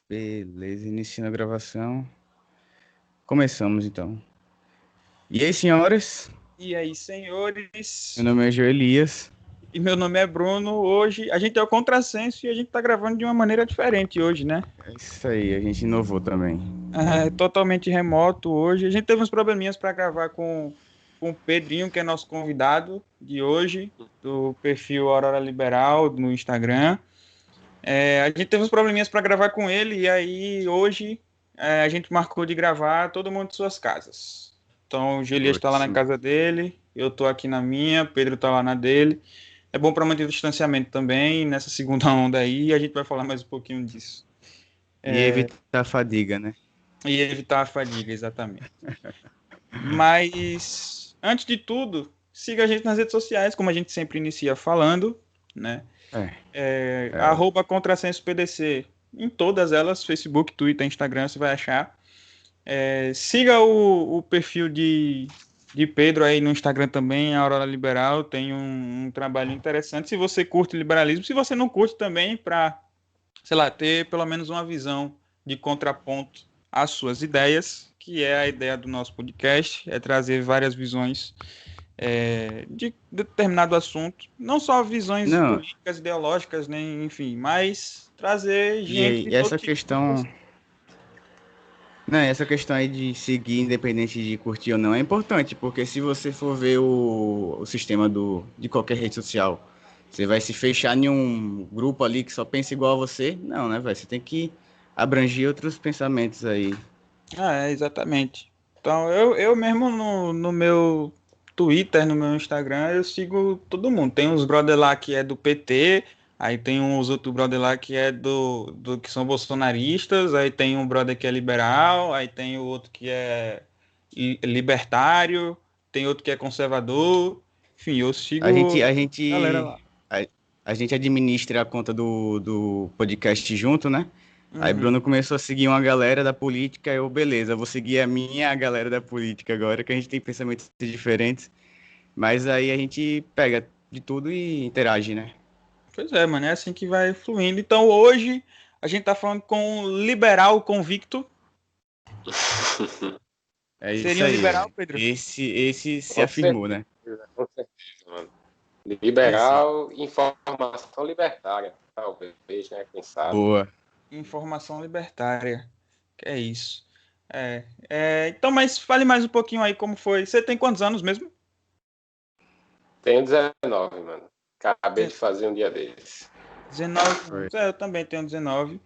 Beleza, iniciando a gravação. Começamos então. E aí, senhores? E aí, Meu senhores? nome é Joelias. E meu nome é Bruno. Hoje a gente é o Contrassenso e a gente tá gravando de uma maneira diferente hoje, né? É isso aí, a gente inovou também. É totalmente remoto hoje. A gente teve uns probleminhas para gravar com o Pedrinho, que é nosso convidado de hoje, do perfil Aurora Liberal no Instagram. A gente teve uns probleminhas para gravar com ele e aí hoje a gente marcou de gravar todo mundo de suas casas. Então o Gelias está lá na Ótimo. casa dele, eu tô aqui na minha, Pedro tá lá na dele. É bom para manter o distanciamento também nessa segunda onda aí, e a gente vai falar mais um pouquinho disso. E evitar a fadiga, né? E evitar a fadiga, exatamente. Mas antes de tudo, siga a gente nas redes sociais, como a gente sempre inicia falando, né? É, Arroba Contrassenso PDC. Em todas elas, Facebook, Twitter, Instagram, você vai achar. Siga o perfil de Pedro aí no Instagram também, a Aurora Liberal, tem um trabalho interessante. Se você curte liberalismo, se você não curte também, para, sei lá, ter pelo menos uma visão de contraponto às suas ideias, que é a ideia do nosso podcast, é trazer várias visões de determinado assunto, não só visões não, políticas, ideológicas, nem, enfim, mas trazer e gente aí, de e todo essa tipo de questão. Não, essa questão aí de seguir, independente de curtir ou não, é importante, porque se você for ver o sistema de qualquer rede social, você vai se fechar em um grupo ali que só pensa igual a você? Não, né, velho? Você tem que abranger outros pensamentos aí. Exatamente. Então, eu mesmo no meu Twitter, no meu Instagram, eu sigo todo mundo. Tem uns brother lá que é do PT, aí tem uns outros brother lá que é do que são bolsonaristas, aí tem um brother que é liberal, aí tem o outro que é libertário, tem outro que é conservador. Enfim, eu A gente, sigo a a galera gente, lá. a, a gente administra a conta do podcast junto, né? Aí Uhum. Bruno começou a seguir uma galera da política, eu, beleza, vou seguir a minha e a galera da política agora, que a gente tem pensamentos diferentes, mas aí a gente pega de tudo e interage, né? Pois é, mano, é assim que vai fluindo. Então, hoje a gente tá falando com um liberal convicto. É isso Seria um aí, liberal, velho. Pedro? Esse se Com afirmou, né? certeza, com certeza, mano. Esse, Liberal, informação libertária, talvez, né? Quem sabe. boa. Informação libertária. Que é isso. Então, mas fale mais um pouquinho aí como foi. Você tem quantos anos mesmo? Tenho 19, mano. Acabei Dezen- de fazer um dia desses. 19 Foi. anos. Eu também tenho 19.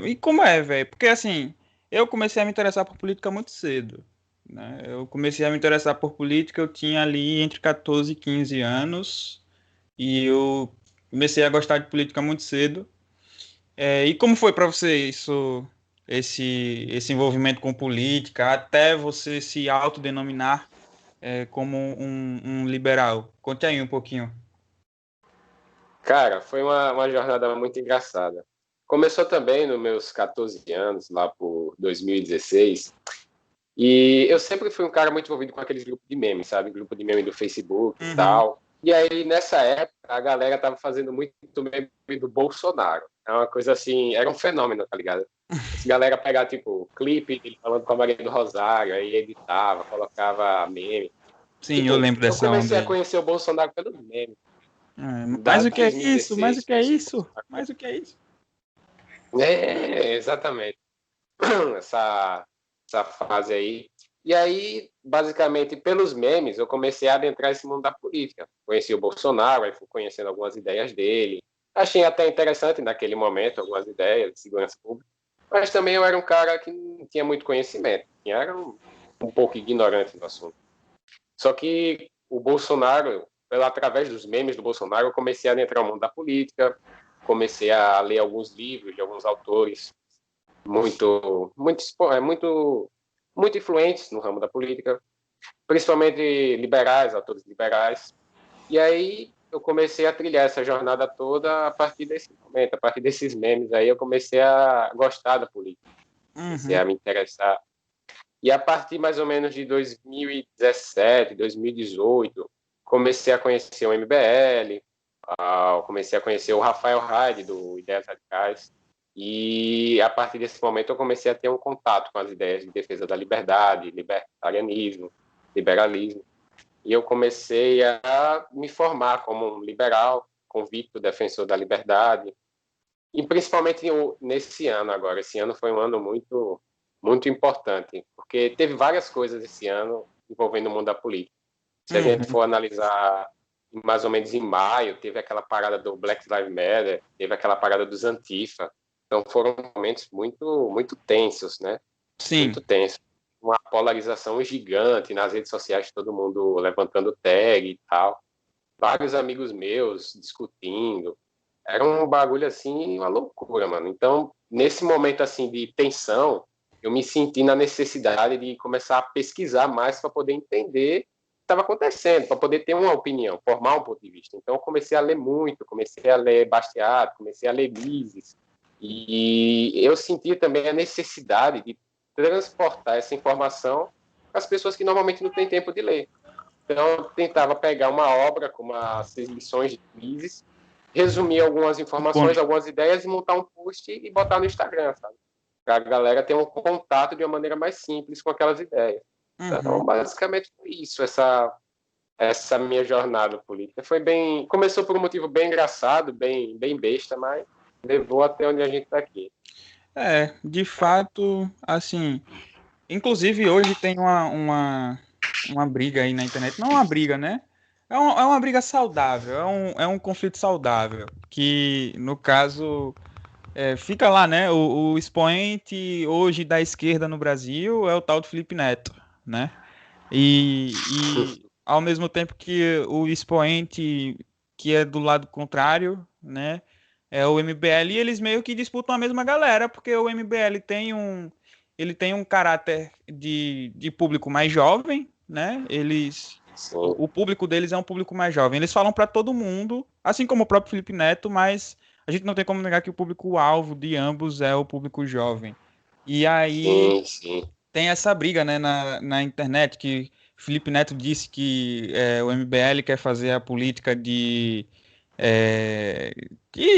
E como é, velho? Porque assim, eu comecei a me interessar por política muito cedo, né? Eu comecei a me interessar por política, eu tinha ali entre 14 e 15 anos. E eu comecei a gostar de política muito cedo. E como foi para você esse envolvimento com política, até você se autodenominar como um liberal? Conte aí um pouquinho. Cara, foi uma jornada muito engraçada. Começou também nos meus 14 anos, lá por 2016. E eu sempre fui um cara muito envolvido com aqueles grupos de memes, sabe? Grupo de meme do Facebook e Uhum. tal. E aí, nessa época, a galera tava fazendo muito meme do Bolsonaro. É uma coisa assim, era um fenômeno, tá ligado? Essa galera pegava, tipo, clipe dele falando com a Maria do Rosário, aí editava, colocava meme. Sim, eu Tipo, lembro eu dessa onda comecei a aí. conhecer o Bolsonaro pelos memes, Mas da o que é isso? Mas o 2016, que é conheci o isso? Bolsonaro. Mas o que é isso? Exatamente. essa, essa fase aí. E aí, basicamente, pelos memes, eu comecei a adentrar esse mundo da política. Conheci o Bolsonaro, aí fui conhecendo algumas ideias dele. Achei até interessante naquele momento algumas ideias de segurança pública. Mas também eu era um cara que não tinha muito conhecimento. Era um pouco ignorante do assunto. Só que o Bolsonaro, através dos memes do Bolsonaro, eu comecei a adentrar o mundo da política, comecei a ler alguns livros de alguns autores muito influentes no ramo da política, principalmente liberais, autores liberais. E aí eu comecei a trilhar essa jornada toda a partir desse momento, a partir desses memes aí eu comecei a gostar da política, comecei Uhum. a me interessar. E a partir mais ou menos de 2017, 2018, comecei a conhecer o MBL, comecei a conhecer o Rafael Hyde, do Ideias Radicais. E a partir desse momento eu comecei a ter um contato com as ideias de defesa da liberdade, libertarianismo, liberalismo. E eu comecei a me formar como um liberal, convicto defensor da liberdade. E principalmente nesse ano agora. Esse ano foi um ano muito, muito importante, porque teve várias coisas esse ano envolvendo o mundo da política. Se a gente for analisar, mais ou menos em maio, teve aquela parada do Black Lives Matter, teve aquela parada dos Antifa. Então foram momentos muito, muito tensos, né? Sim. Muito tensos. Uma polarização gigante nas redes sociais, todo mundo levantando tag e tal. Vários amigos meus discutindo. Era um bagulho assim, uma loucura, mano. Então, nesse momento assim de tensão, eu me senti na necessidade de começar a pesquisar mais para poder entender o que estava acontecendo, para poder ter uma opinião, formar um ponto de vista. Então, eu comecei a ler muito, comecei a ler Bastiat, comecei a ler Mises, e eu senti também a necessidade de transportar essa informação para as pessoas que normalmente não têm tempo de ler. Então, eu tentava pegar uma obra como as 6 lições de Mises, resumir algumas informações, algumas ideias e montar um post e botar no Instagram, sabe? Para a galera ter um contato de uma maneira mais simples com aquelas ideias. Então, basicamente foi isso, essa minha jornada política. Começou por um motivo bem engraçado, bem besta, mas levou até onde a gente está aqui. De fato, assim, inclusive hoje tem uma briga aí na internet, não uma briga, né? É uma briga saudável, é um conflito saudável, que no caso fica lá, né? O expoente hoje da esquerda no Brasil é o tal do Felipe Neto, né? E ao mesmo tempo que o expoente que é do lado contrário, né? É o MBL, e eles meio que disputam a mesma galera, porque o MBL ele tem um caráter de público mais jovem, né? O público deles é um público mais jovem. Eles falam para todo mundo, assim como o próprio Felipe Neto, mas a gente não tem como negar que o público-alvo de ambos é o público jovem. E aí tem essa briga, né, na internet, que Felipe Neto disse que o MBL quer fazer a política de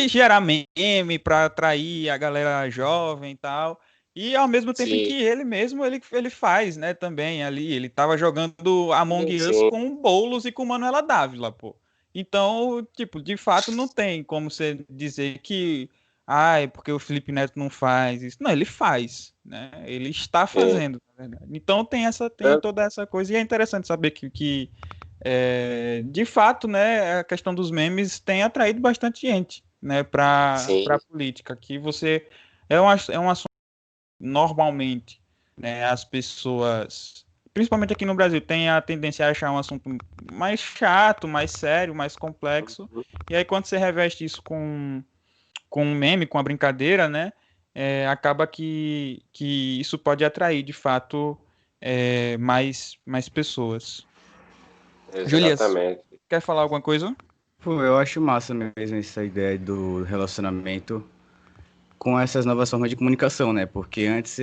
gerar meme para atrair a galera jovem e tal. E ao mesmo tempo em que ele mesmo ele faz, né, também ali, ele tava jogando Among Us com o Boulos e com Manuela Dávila, pô. Então, tipo, de fato não tem como você dizer que é porque o Felipe Neto não faz isso. Não, ele faz, né? Ele está fazendo, na verdade. Então tem toda essa coisa e é interessante saber que de fato, né, a questão dos memes tem atraído bastante gente, né, para a política. Que você é um assunto normalmente, né, as pessoas, principalmente aqui no Brasil, tem a tendência a achar um assunto mais chato, mais sério, mais complexo. E aí quando você reveste isso com um meme, com a brincadeira, né, acaba que isso pode atrair, de fato, mais pessoas. Julias, quer falar alguma coisa? Pô, eu acho massa mesmo essa ideia do relacionamento com essas novas formas de comunicação, né? Porque antes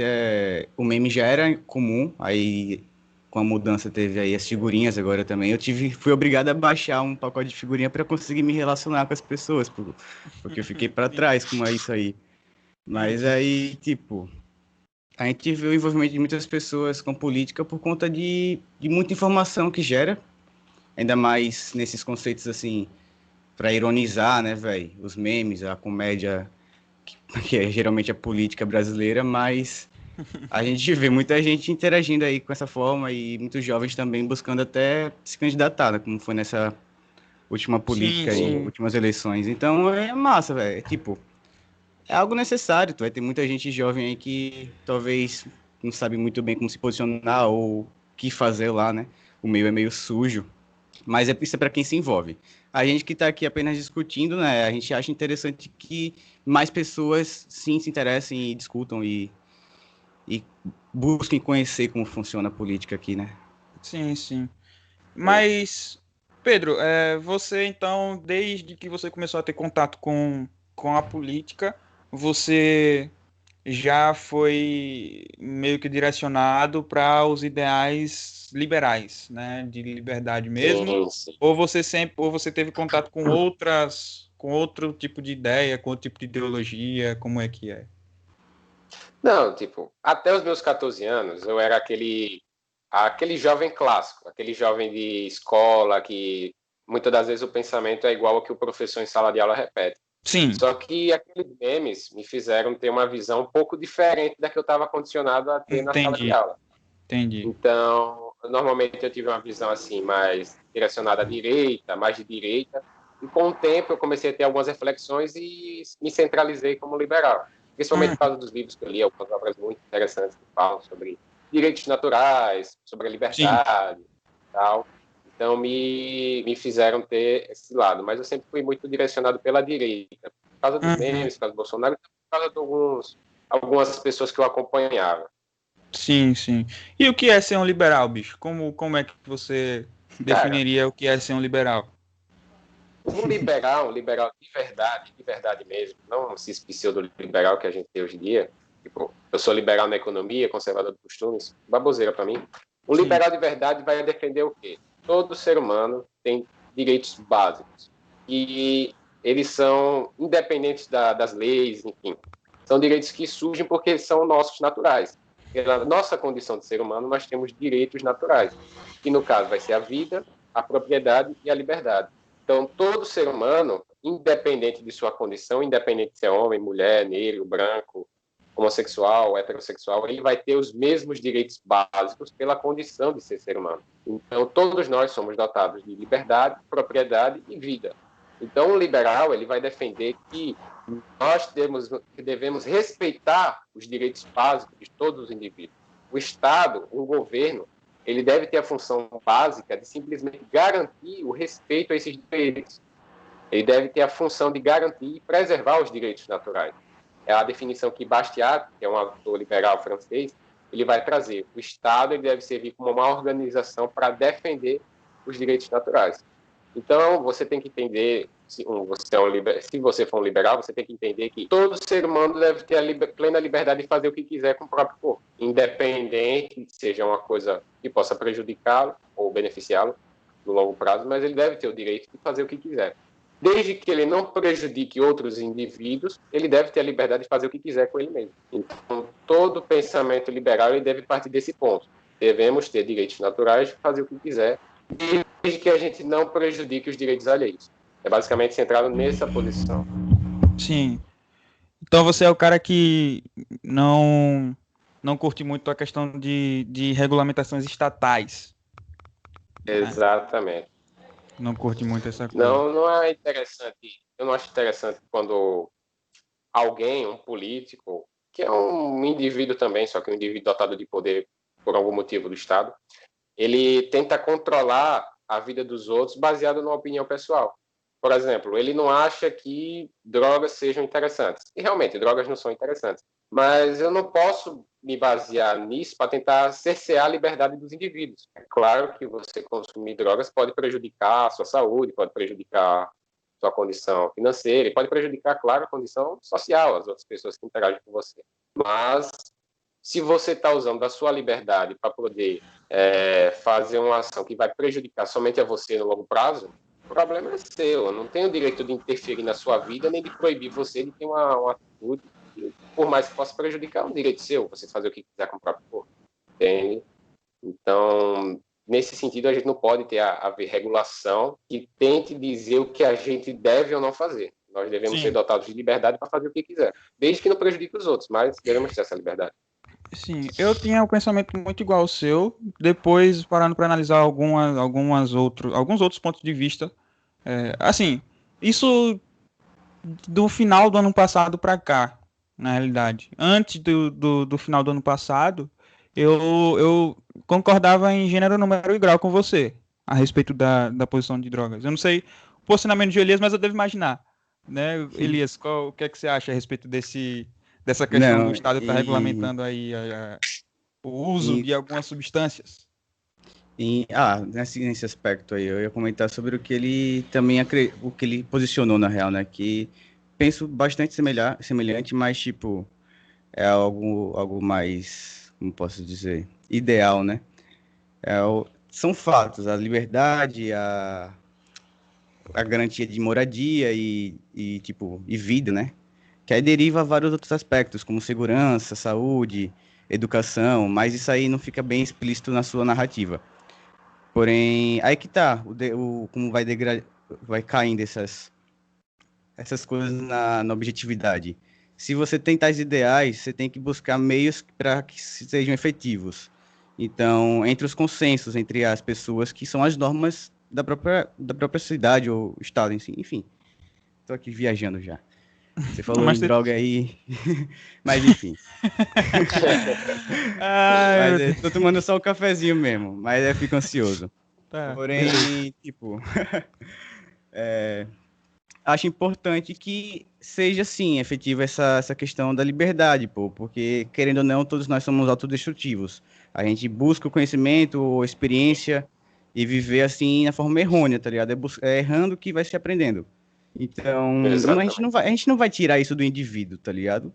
o meme já era comum, aí com a mudança teve aí as figurinhas agora também. Fui obrigado a baixar um pacote de figurinha para conseguir me relacionar com as pessoas, porque eu fiquei para trás com isso aí. Mas aí, tipo, a gente vê o envolvimento de muitas pessoas com política por conta de muita informação que gera, ainda mais nesses conceitos assim, para ironizar, né, velho? Os memes, a comédia, que é geralmente a política brasileira, mas a gente vê muita gente interagindo aí com essa forma e muitos jovens também buscando até se candidatar, né, como foi nessa última política aí, últimas eleições. Então é massa, velho. Tipo, é algo necessário. Tu vai ter muita gente jovem aí que talvez não sabe muito bem como se posicionar ou o que fazer lá, né? O meio é meio sujo, mas isso é para quem se envolve. A gente que está aqui apenas discutindo, né? A gente acha interessante que mais pessoas sim se interessem e discutam e busquem conhecer como funciona a política aqui, né? Sim. Mas, Pedro, você então, desde que você começou a ter contato com a política, você já foi meio que direcionado para os ideais liberais, né, de liberdade mesmo? Ou você teve contato com com outro tipo de ideia, com outro tipo de ideologia? Como é que é? Não, tipo, até os meus 14 anos, eu era aquele jovem clássico, aquele jovem de escola que muitas das vezes o pensamento é igual ao que o professor em sala de aula repete. Sim, Só que aqueles memes me fizeram ter uma visão um pouco diferente da que eu estava condicionado a ter na sala de entendi, aula. entendi. Então, normalmente eu tive uma visão assim mais direcionada à direita, mais de direita, e com o tempo eu comecei a ter algumas reflexões e me centralizei como liberal, principalmente Hum, por causa dos livros que eu li, algumas obras muito interessantes que falam sobre direitos naturais, sobre a sim. liberdade e tal. Então, me fizeram ter esse lado, mas eu sempre fui muito direcionado pela direita, por causa dos Uhum. memes, por causa do Bolsonaro, e por causa de algumas pessoas que eu acompanhava. Sim, sim. E o que é ser um liberal, bicho? Como é que você Cara, definiria o que é ser um liberal? um liberal de verdade mesmo, não esse pseudo-liberal que a gente tem hoje em dia, tipo, eu sou liberal na economia, conservador de costumes, baboseira para mim. Um Sim. liberal de verdade vai defender o quê? Todo ser humano tem direitos básicos e eles são independentes das leis, enfim. São direitos que surgem porque são nossos naturais. Pela nossa condição de ser humano, nós temos direitos naturais, que no caso vai ser a vida, a propriedade e a liberdade. Então, todo ser humano, independente de sua condição, independente de ser homem, mulher, negro, branco, homossexual, heterossexual, ele vai ter os mesmos direitos básicos pela condição de ser humano. Então, todos nós somos dotados de liberdade, propriedade e vida. Então, o liberal ele vai defender que nós devemos respeitar os direitos básicos de todos os indivíduos. O Estado, o governo, ele deve ter a função básica de simplesmente garantir o respeito a esses direitos. Ele deve ter a função de garantir e preservar os direitos naturais. É a definição que Bastiat, que é um autor liberal francês, ele vai trazer. O Estado ele deve servir como uma organização para defender os direitos naturais. Então, você tem que entender, se você for um liberal, você tem que entender que todo ser humano deve ter a plena liberdade de fazer o que quiser com o próprio corpo, independente seja uma coisa que possa prejudicá-lo ou beneficiá-lo no longo prazo, mas ele deve ter o direito de fazer o que quiser. Desde que ele não prejudique outros indivíduos, ele deve ter a liberdade de fazer o que quiser com ele mesmo. Então, todo pensamento liberal ele deve partir desse ponto. Devemos ter direitos naturais de fazer o que quiser, desde que a gente não prejudique os direitos alheios. É basicamente centrado nessa posição. Sim. Então você é o cara que não curte muito a questão de regulamentações estatais, né? Exatamente. Não curte muito essa coisa. Não é interessante. Eu não acho interessante quando alguém, um político, que é um indivíduo também, só que um indivíduo dotado de poder por algum motivo do Estado, ele tenta controlar a vida dos outros baseado numa opinião pessoal. Por exemplo, ele não acha que drogas sejam interessantes. E realmente, drogas não são interessantes. Mas eu não posso me basear nisso para tentar cercear a liberdade dos indivíduos. É claro que você consumir drogas pode prejudicar a sua saúde, pode prejudicar a sua condição financeira, e pode prejudicar, claro, a condição social, as outras pessoas que interagem com você. Mas se você está usando da sua liberdade para poder fazer uma ação que vai prejudicar somente a você no longo prazo, o problema é seu. Eu não tenho o direito de interferir na sua vida nem de proibir você de ter uma atitude que, por mais que possa prejudicar, é um direito seu, você fazer o que quiser com o próprio corpo. Entende? Então, nesse sentido, a gente não pode ter haver regulação que tente dizer o que a gente deve ou não fazer. Nós devemos ser Sim, dotados de liberdade para fazer o que quiser, desde que não prejudique os outros, mas devemos ter essa liberdade. sim. Eu tinha um pensamento muito igual ao seu, depois parando para analisar alguns outros pontos de vista. Assim, isso do final do ano passado para cá, na realidade. Antes do final do ano passado, eu concordava em gênero, número e grau com você a respeito da posição de drogas. Eu não sei o posicionamento de Elias, mas eu devo imaginar. Né, Elias, o que é que você acha a respeito dessa questão do Não, Estado estar regulamentando aí o uso e, de algumas substâncias? nesse aspecto aí, eu ia comentar sobre o que ele também o que ele posicionou na real, né? Que penso bastante semelhante, mas tipo, é algo mais, como posso dizer, ideal, né? São fatos, a liberdade, a garantia de moradia e vida, né? Que aí deriva vários outros aspectos, como segurança, saúde, educação, mas isso aí não fica bem explícito na sua narrativa. Porém, aí que tá, como vai caindo essas coisas na objetividade. Se você tem tais ideais, você tem que buscar meios para que sejam efetivos. Então, entre os consensos entre as pessoas que são as normas da própria cidade ou estado, enfim. Estou aqui viajando já. Você Não, falou mas em droga aí, mas enfim. Ai, Mas meu Deus. tô tomando só o cafezinho mesmo, mas eu fico ansioso. Tá, beleza. Porém, tipo, acho importante que seja, sim, efetiva essa questão da liberdade, pô, porque, querendo ou não, todos nós somos autodestrutivos. A gente busca o conhecimento, ou experiência, e viver, assim, na forma errônea, tá ligado? É errando que vai se aprendendo. Então, Exatamente. a gente não vai tirar isso do indivíduo, tá ligado?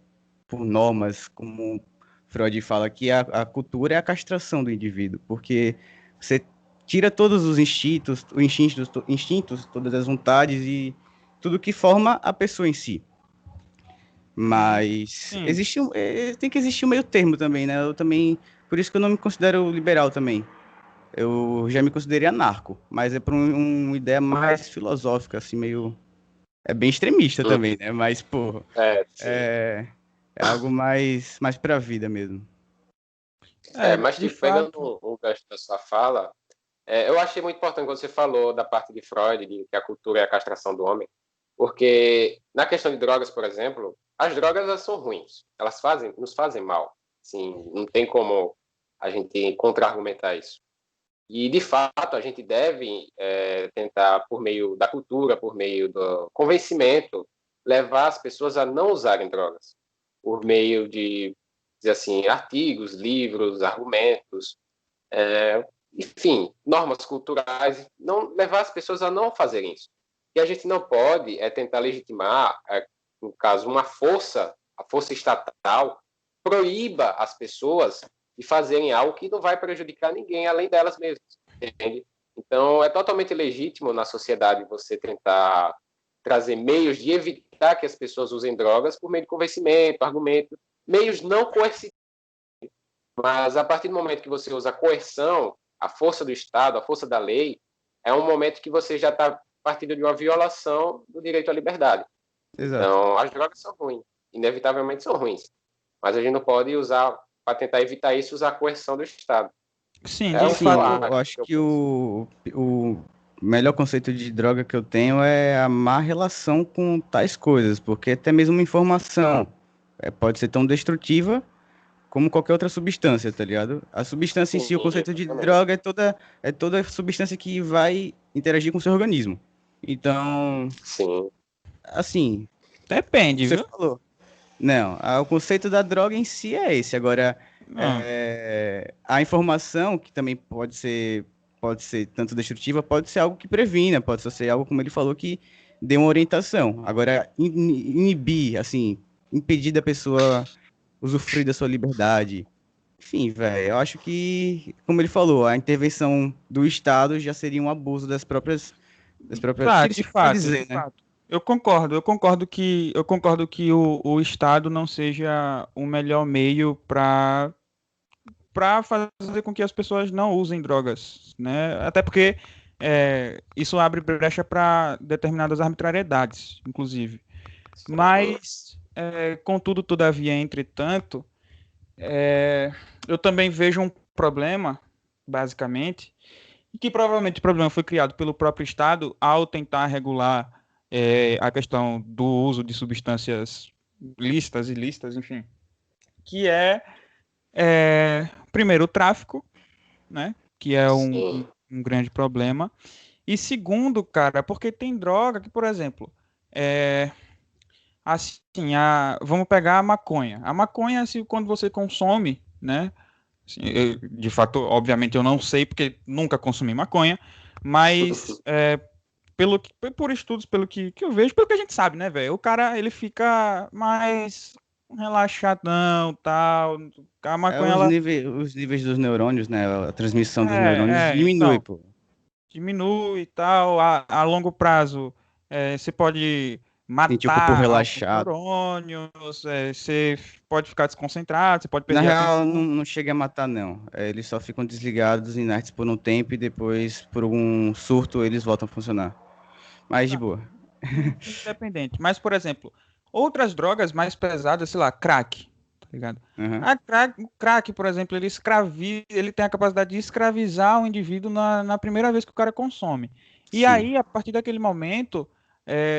Por normas, como Freud fala, que a cultura é a castração do indivíduo, porque você tira todos os instintos, todas as vontades e tudo que forma a pessoa em si. Mas Sim. tem que existir um meio termo também, né? Eu também, por isso que eu não me considero liberal também. Eu já me considerei anarco, mas é por uma ideia mais filosófica, assim, meio. É bem extremista Hum, também, né? Mas, pô, sim. é algo mais pra vida mesmo. Mas De tipo, pegando fato. um gancho da sua fala, eu achei muito importante quando você falou da parte de Freud, de que a cultura é a castração do homem, porque na questão de drogas, por exemplo, as drogas elas são ruins, elas nos fazem mal. Assim, não tem como a gente contra-argumentar isso. E, de fato, a gente deve tentar, por meio da cultura, por meio do convencimento, levar as pessoas a não usarem drogas, por meio de, dizer assim, artigos, livros, argumentos, enfim, normas culturais, não levar as pessoas a não fazerem isso. E a gente não pode tentar legitimar, no caso, a força estatal, proíba as pessoas de fazerem algo que não vai prejudicar ninguém além delas mesmas, entende? Então, é totalmente legítimo na sociedade você tentar trazer meios de evitar que as pessoas usem drogas por meio de convencimento, argumento, meios não coercitivos. Mas a partir do momento que você usa a coerção, a força do Estado, a força da lei, é um momento que você já está partindo de uma violação do direito à liberdade. Exato. Então, as drogas são ruins, inevitavelmente são ruins. Mas a gente não pode usar, para tentar evitar isso, usar a coerção do Estado. Sim, É de o que Sim, eu fato. eu acho, acho que eu que penso. o melhor conceito de droga que eu tenho é a má relação com tais coisas, porque até mesmo uma informação pode ser tão destrutiva como qualquer outra substância, tá ligado? A substância em Sim, si, o conceito de exatamente. droga é toda substância que vai interagir com o seu organismo. Então, Sim, assim, Depende, você viu? falou. Não, o conceito da droga em si é esse. Agora, Ah, a informação, que também pode ser tanto destrutiva, pode ser algo que previna, pode ser algo, como ele falou, que dê uma orientação. Agora, inibir, assim, impedir da pessoa usufruir da sua liberdade. Enfim, velho, eu acho que, como ele falou, a intervenção do Estado já seria um abuso das próprias. tá, Que ele de sempre vai fato, de dizer, né? fato. Eu concordo que o Estado não seja o melhor meio para fazer com que as pessoas não usem drogas, né? Até porque isso abre brecha para determinadas arbitrariedades, inclusive. sim, Mas, contudo, todavia, entretanto, eu também vejo um problema, basicamente, e que provavelmente o problema foi criado pelo próprio Estado ao tentar regular a questão do uso de substâncias lícitas, ilícitas, enfim, que primeiro, o tráfico, né, que é sim. um grande problema, e segundo, cara, porque tem droga que, por exemplo, é, assim, vamos pegar a maconha. A maconha, assim, quando você consome, né, assim, de fato, obviamente eu não sei porque nunca consumi maconha, mas por estudos, pelo que eu vejo, pelo que a gente sabe, né, velho? O cara, ele fica mais relaxadão, tal. A maconha, ela... Os níveis dos neurônios, né? A transmissão dos neurônios diminui, Então, pô. diminui e tal, a longo prazo você pode Sentir o corpo matar alguns relaxado. neurônios, você pode ficar desconcentrado, você pode Na perder a real, não, atenção. não chega a matar, não. Eles só ficam desligados, inertes por um tempo e depois, por algum surto, eles voltam a funcionar. Mas de boa. Independente. Mas, por exemplo, outras drogas mais pesadas, sei lá, crack, tá ligado? Aham. O crack, por exemplo, ele tem a capacidade de escravizar o indivíduo na primeira vez que o cara consome. E Sim. aí, a partir daquele momento,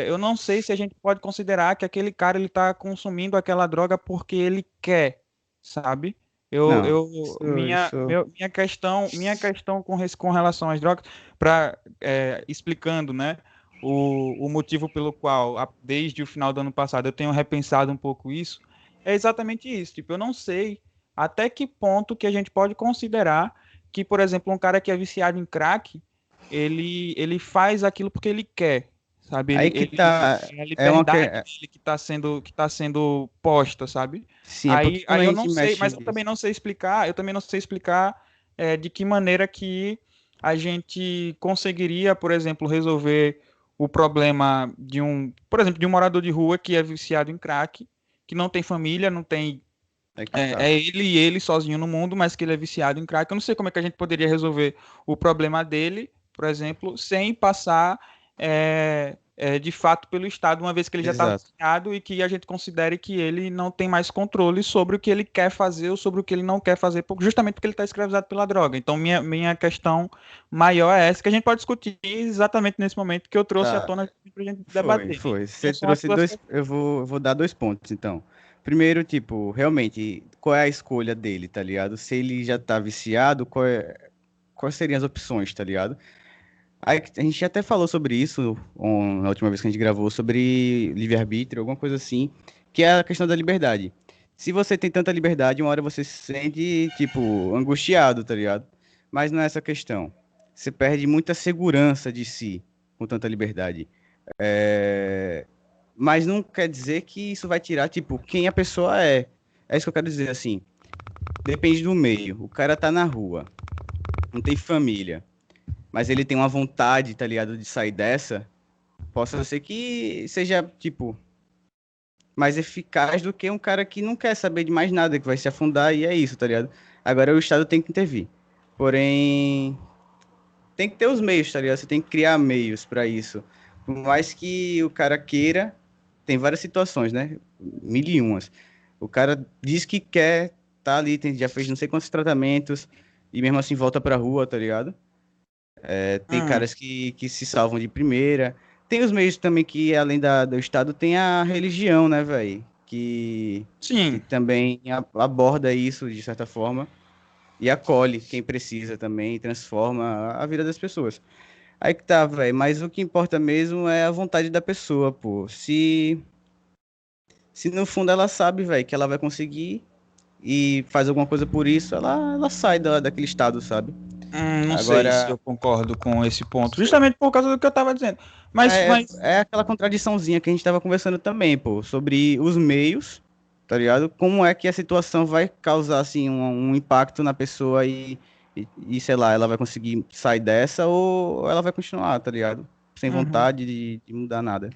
eu não sei se a gente pode considerar que aquele cara ele tá consumindo aquela droga porque ele quer, sabe? Não. Isso. Minha questão com relação às drogas, para explicando, né? O motivo pelo qual, desde o final do ano passado, eu tenho repensado um pouco isso, é exatamente isso. Tipo, eu não sei até que ponto que a gente pode considerar que, por exemplo, um cara que é viciado em crack, ele faz aquilo porque ele quer, sabe? Aí que tá. É a É uma. liberdade dele que tá sendo posta, sabe? Sim, é porque quando Aí a eu gente não sei, mexe mas eu também nisso. não sei explicar, de que maneira que a gente conseguiria, por exemplo, resolver o problema por exemplo, de um morador de rua que é viciado em crack, que não tem família, não tem, É que tá. é ele e ele sozinho no mundo, mas que ele é viciado em crack. Eu não sei como é que a gente poderia resolver o problema dele, por exemplo, sem passar de fato pelo Estado, uma vez que ele já está Exato. viciado e que a gente considere que ele não tem mais controle sobre o que ele quer fazer ou sobre o que ele não quer fazer, justamente porque ele está escravizado pela droga. Então, minha questão maior é essa, que a gente pode discutir exatamente nesse momento que eu trouxe à Tá. tona para a gente Foi, debater. foi. Então, Você são as trouxe duas dois. questões. Eu vou dar 2 pontos, então. Primeiro, tipo, realmente, qual é a escolha dele, tá ligado? Se ele já tá viciado, quais seriam as opções, tá ligado? Aí, a gente até falou sobre isso na última vez que a gente gravou, sobre livre-arbítrio, alguma coisa assim, que é a questão da liberdade. Se você tem tanta liberdade, uma hora você se sente, tipo, angustiado, tá ligado? Mas não é essa a questão. Você perde muita segurança de si com tanta liberdade. É, mas não quer dizer que isso vai tirar, tipo, quem a pessoa é. É isso que eu quero dizer, assim. Depende do meio. O cara tá na rua, não tem família, mas ele tem uma vontade, tá ligado, de sair dessa. Possa ser que seja, tipo, mais eficaz do que um cara que não quer saber de mais nada, que vai se afundar e é isso, tá ligado? Agora o Estado tem que intervir. Porém, tem que ter os meios, tá ligado? Você tem que criar meios para isso. Por mais que o cara queira, tem várias situações, né? Mil e umas. O cara diz que quer, tá ali, já fez não sei quantos tratamentos e mesmo assim volta pra rua, tá ligado? Tem Hum, caras que se salvam de primeira. Tem os meios também que, além do Estado, tem a religião, né, velho? Que sim. também aborda isso de certa forma e acolhe quem precisa também e transforma a vida das pessoas. Aí que tá, velho. Mas o que importa mesmo é a vontade da pessoa, pô. Se no fundo ela sabe, velho, que ela vai conseguir e faz alguma coisa por isso, ela sai daquele estado, sabe? Não sei se Agora, eu concordo com esse ponto, justamente por causa do que eu estava dizendo. Mas, é, mas é aquela contradiçãozinha que a gente tava conversando também, pô, sobre os meios, tá ligado? Como é que a situação vai causar, assim, um impacto na pessoa sei lá, ela vai conseguir sair dessa ou ela vai continuar, tá ligado? Sem Uhum. vontade de mudar nada.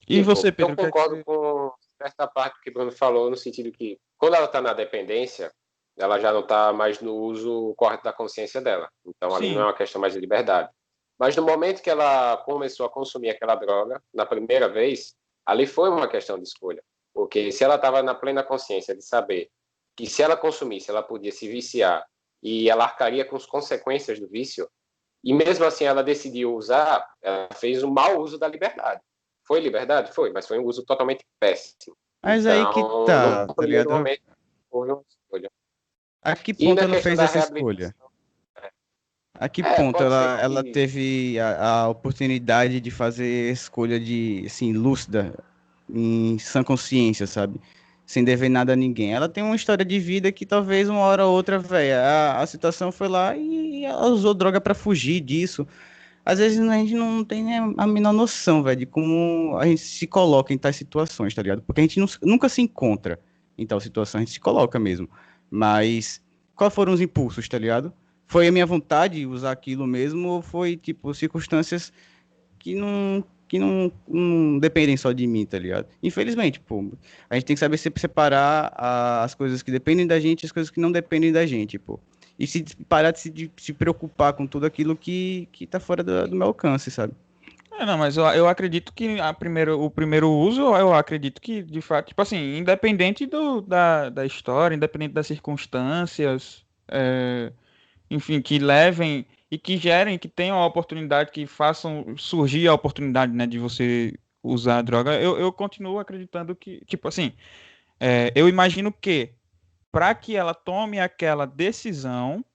E você, Tipo, eu Pedro, o que é que concordo você... com essa parte que o Bruno falou, no sentido que, quando ela está na dependência, ela já não está mais no uso correto da consciência dela. Então, ali não é Sim. uma questão mais de liberdade. Mas no momento que ela começou a consumir aquela droga, na primeira vez, ali foi uma questão de escolha. Porque se ela estava na plena consciência de saber que se ela consumisse, ela podia se viciar e ela arcaria com as consequências do vício, e mesmo assim ela decidiu usar, ela fez um mau uso da liberdade. Foi liberdade? Foi, mas foi um uso totalmente péssimo. Mas aí que Então, no tá, tá primeiro ligado? momento, houve uma escolha. A que E ponto na ela questão fez da essa escolha? reabilitação, A que ponto pode ser ela que teve a oportunidade de fazer escolha de, assim, lúcida, em sã consciência, sabe? Sem dever nada a ninguém. Ela tem uma história de vida que talvez uma hora ou outra, velho, a situação foi lá e ela usou droga pra fugir disso. Às vezes a gente não tem nem a menor noção, velho, de como a gente se coloca em tais situações, tá ligado? Porque a gente nunca se encontra em tal situação, a gente se coloca mesmo. Mas quais foram os impulsos, tá ligado? foi a minha vontade usar aquilo mesmo ou foi, tipo, circunstâncias que não dependem só de mim, tá ligado? Infelizmente, pô, a gente tem que saber separar as coisas que dependem da gente e as coisas que não dependem da gente, pô. E se parar de se preocupar com tudo aquilo que tá fora do meu alcance, sabe? Não, mas eu acredito que o primeiro uso, eu acredito que, de fato, tipo assim, independente da história, independente das circunstâncias, enfim, que levem e que gerem, que tenham a oportunidade, que façam surgir a oportunidade, né, de você usar a droga, eu continuo acreditando que, tipo assim, eu imagino que para que ela tome aquela decisão,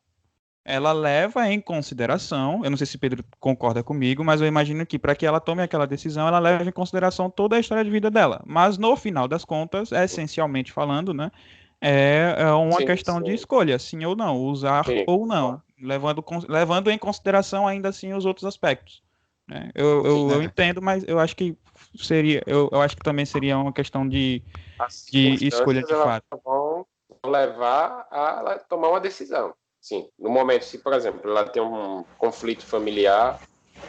ela leva em consideração, eu não sei se Pedro concorda comigo, mas eu imagino que para que ela tome aquela decisão, ela leva em consideração toda a história de vida dela. Mas no final das contas, essencialmente falando, né, é uma Sim, questão de sim, escolha, sim ou não, usar sim, ou não, levando em consideração ainda assim os outros aspectos, né? Eu É, entendo, mas eu acho que eu acho que também seria uma questão as de escolha circunstâncias de elas fato. vão levar a ela tomar uma decisão. Sim, no momento, se por exemplo ela tem um conflito familiar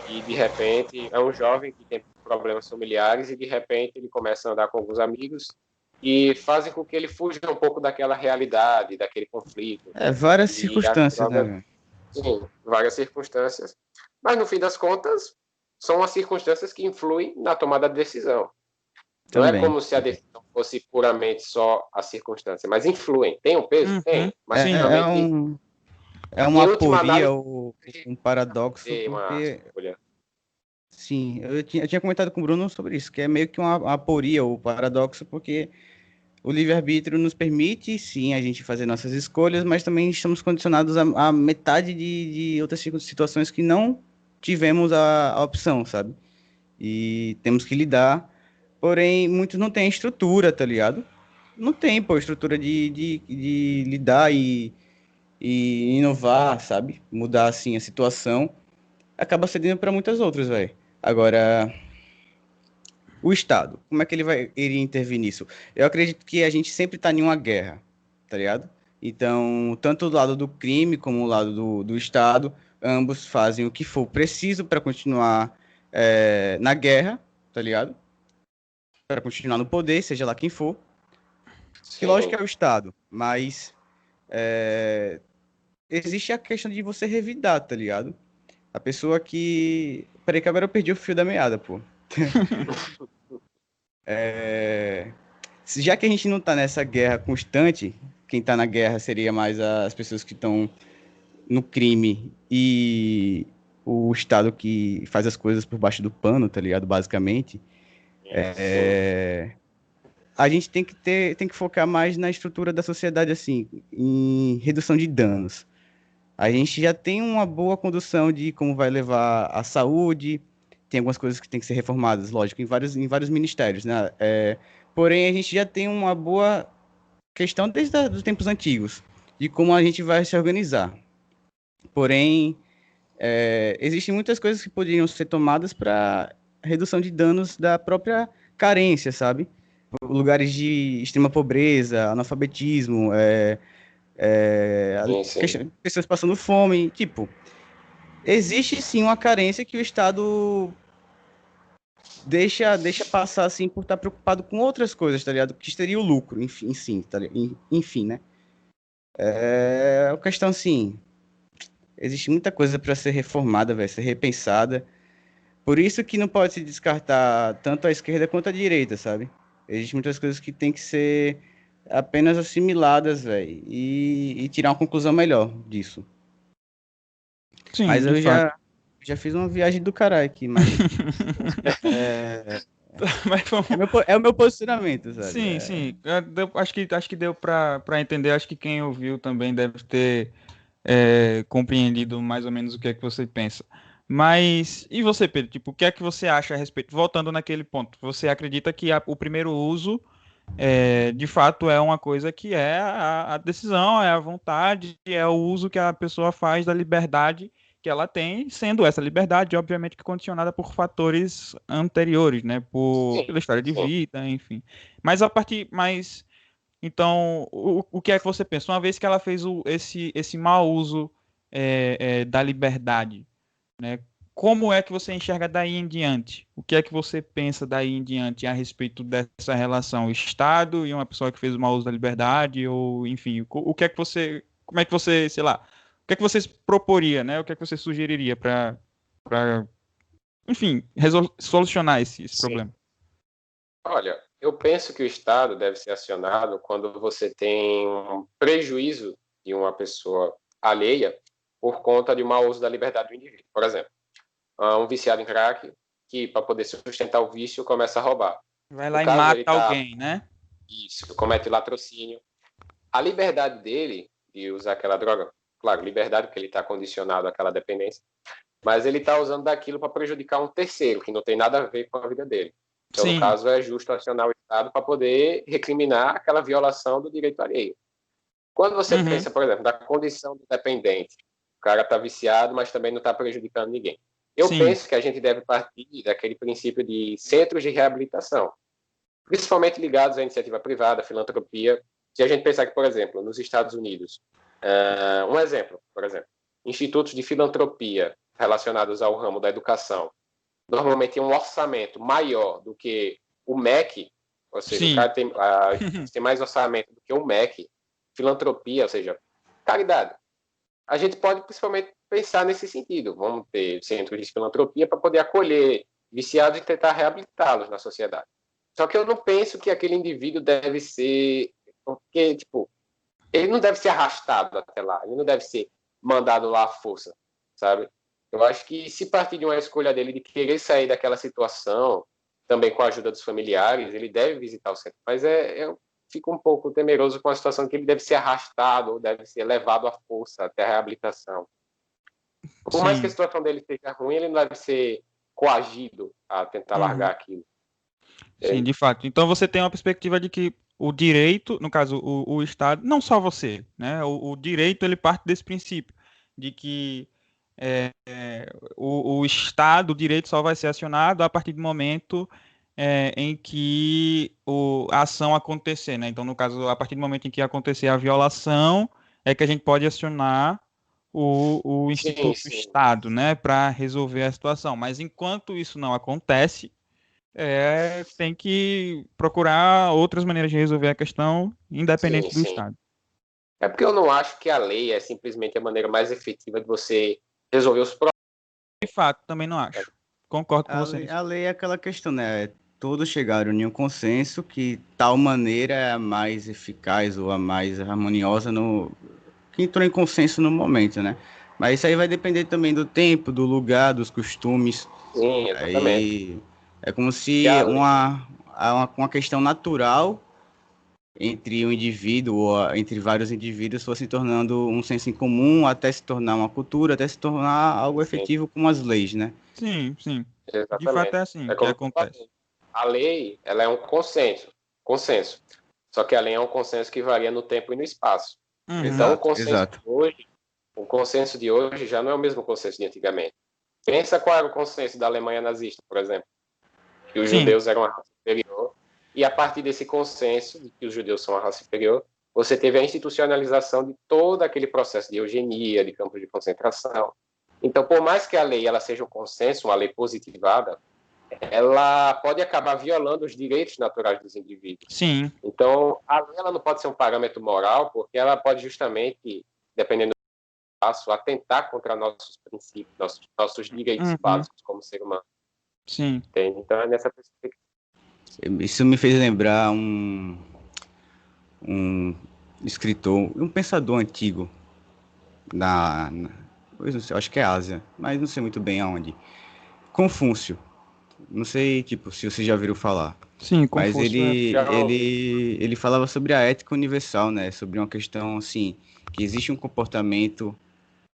e de repente é um jovem que tem problemas familiares e de repente ele começa a andar com alguns amigos e fazem com que ele fuja um pouco daquela realidade, daquele conflito. várias E as circunstâncias, né, drogas, velho? sim, várias circunstâncias, mas no fim das contas são as circunstâncias que influem na tomada de decisão. Não é Também. como se a decisão fosse puramente só a circunstância, mas influem. Tem um peso? Uhum, Tem, mas É, sim. é, é realmente, um, é uma em última aporia análise, ou um paradoxo, tem uma porque, escolha. sim, eu tinha comentado com o Bruno sobre isso, que é meio que uma aporia ou paradoxo, porque o livre-arbítrio nos permite, sim, a gente fazer nossas escolhas, mas também estamos condicionados a metade de outras situações que não tivemos a opção, sabe? E temos que lidar. Porém, muitos não têm estrutura, tá ligado? Não tem, pô, estrutura de lidar e inovar, sabe? Mudar, assim, a situação. Acaba cedendo para muitas outras, velho. Agora, o Estado, como é que ele iria intervir nisso? Eu acredito que a gente sempre está em uma guerra, tá ligado? Então, tanto do lado do crime como o lado do Estado, ambos fazem o que for preciso para continuar na guerra, tá ligado? Para continuar no poder, seja lá quem for. Que lógico Sim. que é o Estado, mas existe a questão de você revidar, tá ligado? A pessoa que. Peraí, que agora eu perdi o fio da meada, pô. Já que a gente não tá nessa guerra constante, quem tá na guerra seria mais as pessoas que estão no crime e o Estado que faz as coisas por baixo do pano, tá ligado? Basicamente. Sim. A gente tem que focar mais na estrutura da sociedade, assim, em redução de danos. A gente já tem uma boa condução de como vai levar a saúde, tem algumas coisas que têm que ser reformadas, lógico, em vários ministérios, né? Porém, a gente já tem uma boa questão desde os tempos antigos, de como a gente vai se organizar. Porém, existem muitas coisas que poderiam ser tomadas para redução de danos da própria carência, sabe? Lugares de extrema pobreza, analfabetismo, Sim, sim. pessoas passando fome, tipo, existe sim uma carência que o Estado deixa passar assim por estar preocupado com outras coisas, tá ligado? Que seria o lucro, enfim, sim, tá ligado? Enfim, né? É uma questão assim, existe muita coisa para ser reformada, vai ser repensada. Por isso que não pode se descartar tanto a esquerda quanto a direita, sabe? Existem muitas coisas que tem que ser apenas assimiladas, velho, e tirar uma conclusão melhor disso. Sim, Mas de eu fato. já fiz uma viagem do caralho aqui, mas Mas é, vamos. é o meu posicionamento, sabe? Sim, sim. Acho que deu para entender. Acho que quem ouviu também deve ter compreendido mais ou menos o que é que você pensa. Mas e você, Pedro? Tipo, o que é que você acha a respeito? Voltando naquele ponto, você acredita que o primeiro uso de fato é uma coisa que é a decisão, é a vontade, é o uso que a pessoa faz da liberdade que ela tem, sendo essa liberdade, obviamente, que condicionada por fatores anteriores, né? Sim, Pela história de sim. vida, enfim. Então, o que é que você pensa? Uma vez que ela fez esse mau uso da liberdade, né? Como é que você enxerga daí em diante? O que é que você pensa daí em diante a respeito dessa relação Estado e uma pessoa que fez o mau uso da liberdade, ou enfim, o que é que você, como é que você, sei lá, o que é que você proporia, né? O que é que você sugeriria para, enfim, solucionar esse Sim. problema? Olha, eu penso que o Estado deve ser acionado quando você tem um prejuízo de uma pessoa alheia por conta de um mau uso da liberdade do indivíduo. Por exemplo, um viciado em crack que, para poder sustentar o vício, começa a roubar. Vai No lá e caso, ele mata está, alguém, né? isso, comete latrocínio. A liberdade dele de usar aquela droga, claro, liberdade porque ele está condicionado àquela dependência, mas ele está usando daquilo para prejudicar um terceiro, que não tem nada a ver com a vida dele. Então, no Sim. caso, é justo acionar o Estado para poder recriminar aquela violação do direito alheio. Quando você Uhum. pensa, por exemplo, da condição do dependente, o cara está viciado, mas também não está prejudicando ninguém. Eu Sim. penso que a gente deve partir daquele princípio de centros de reabilitação, principalmente ligados à iniciativa privada, à filantropia. Se a gente pensar que, por exemplo, nos Estados Unidos, um exemplo, por exemplo, institutos de filantropia relacionados ao ramo da educação, normalmente tem um orçamento maior do que o MEC, ou seja, o Sim. cara tem mais orçamento do que o MEC, filantropia, ou seja, caridade. A gente pode principalmente pensar nesse sentido. Vamos ter centros de filantropia para poder acolher viciados e tentar reabilitá-los na sociedade. Só que eu não penso que aquele indivíduo deve ser, porque tipo, ele não deve ser arrastado até lá, ele não deve ser mandado lá à força, sabe? Eu acho que se partir de uma escolha dele de querer sair daquela situação, também com a ajuda dos familiares, ele deve visitar o centro. Mas eu fico um pouco temeroso com a situação que ele deve ser arrastado ou deve ser levado à força até a reabilitação. Por mais que a Sim. situação dele seja ruim, ele não deve ser coagido a tentar Uhum. largar aquilo. Sim, de fato. Então você tem uma perspectiva de que o direito, no caso, o Estado, não só você, né? O direito ele parte desse princípio de que o Estado, o direito só vai ser acionado a partir do momento em que a ação acontecer, né? Então, no caso, a partir do momento em que acontecer a violação, é que a gente pode acionar o Sim, Instituto sim. Estado, né, para resolver a situação. Mas enquanto isso não acontece, tem que procurar outras maneiras de resolver a questão, Sim, independente do sim. Estado. É porque eu não acho que a lei é simplesmente a maneira mais efetiva de você resolver os problemas. De fato, também não acho. Concordo com A você lei, nisso. a lei é aquela questão, né? Todos chegaram em um consenso que tal maneira é a mais eficaz ou a mais harmoniosa no que entrou em consenso no momento, né? Mas isso aí vai depender também do tempo, do lugar, dos costumes. Sim, exatamente. Aí é como Porque se a lei, uma questão natural entre um indivíduo ou entre vários indivíduos fosse se tornando um senso em comum até se tornar uma cultura, até se tornar algo sim, efetivo como as leis, né? Sim, sim. De fato exatamente. é assim É que como eu acontece. falei. A lei, ela é um consenso. Só que a lei é um consenso que varia no tempo e no espaço. Uhum. Então, Exato, exato. o consenso de hoje já não é o mesmo consenso de antigamente. Pensa qual era o consenso da Alemanha nazista, por exemplo, que os Sim, judeus eram a raça superior, e a partir desse consenso de que os judeus são a raça superior, você teve a institucionalização de todo aquele processo de eugenia, de campos de concentração. Então, por mais que a lei ela seja um consenso, uma lei positivada, ela pode acabar violando os direitos naturais dos indivíduos. sim. Então, a lei ela não pode ser um parâmetro moral, porque ela pode justamente, dependendo do passo, atentar contra nossos princípios, nossos direitos Uhum. básicos como ser humano. Sim. Entende? Então, é nessa perspectiva. Isso me fez lembrar um escritor, um pensador antigo pois não sei, acho que é Ásia, mas não sei muito bem aonde. Confúcio. Não sei, tipo, se você já viram falar. Sim, Mas Confúcio é. ele falava sobre a ética universal, né? Sobre uma questão assim, que existe um comportamento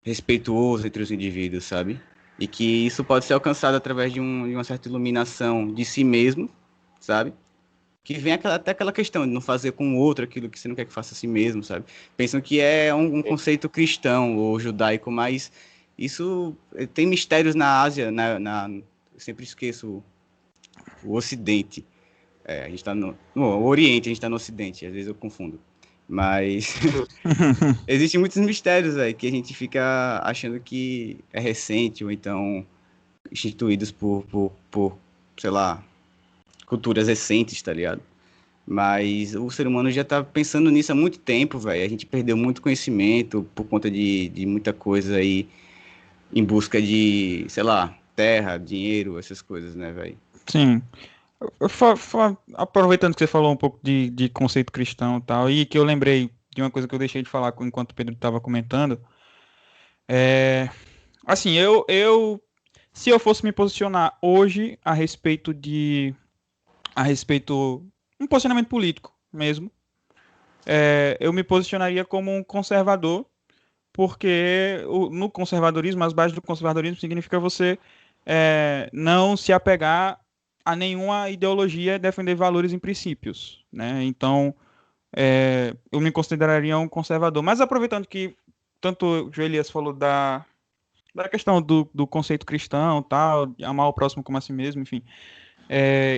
respeituoso entre os indivíduos, sabe? E que isso pode ser alcançado através de uma certa iluminação de si mesmo, sabe? Que vem até aquela questão de não fazer com o outro aquilo que você não quer que faça a si mesmo, sabe? Pensam que é um conceito cristão ou judaico, mas isso tem mistérios na Ásia, eu sempre esqueço o Ocidente. A gente está no Oriente, a gente está no Ocidente, às vezes eu confundo. Mas existem muitos mistérios, velho, que a gente fica achando que é recente, ou então instituídos por, sei lá, culturas recentes, tá ligado? Mas o ser humano já tá pensando nisso há muito tempo, velho. A gente perdeu muito conhecimento por conta de muita coisa aí em busca de, sei lá, terra, dinheiro, essas coisas, né, velho? Sim. Aproveitando que você falou um pouco de conceito cristão e tal, e que eu lembrei de uma coisa que eu deixei de falar enquanto o Pedro estava comentando, é, assim, se eu fosse me posicionar hoje a respeito, um posicionamento político mesmo, eu me posicionaria como um conservador, porque no conservadorismo, as bases do conservadorismo significa você não se apegar a nenhuma ideologia e defender valores e princípios, né? Então, eu me consideraria um conservador. Mas aproveitando que tanto o Joelias falou da questão do conceito cristão, tal, de amar o próximo como a si mesmo, enfim,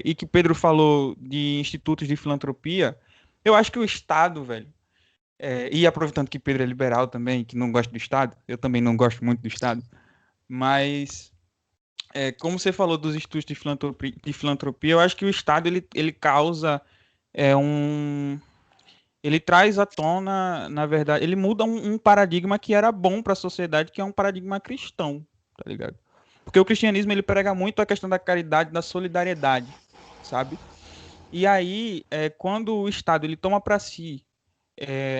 e que Pedro falou de institutos de filantropia, eu acho que o Estado, velho, e aproveitando que Pedro é liberal também, que não gosta do Estado, eu também não gosto muito do Estado, mas como você falou dos institutos de filantropia, eu acho que o Estado ele causa um. Ele traz à tona, na verdade, ele muda um paradigma que era bom para a sociedade, que é um paradigma cristão, tá ligado? Porque o cristianismo ele prega muito a questão da caridade, da solidariedade, sabe? E aí, quando o Estado ele toma para si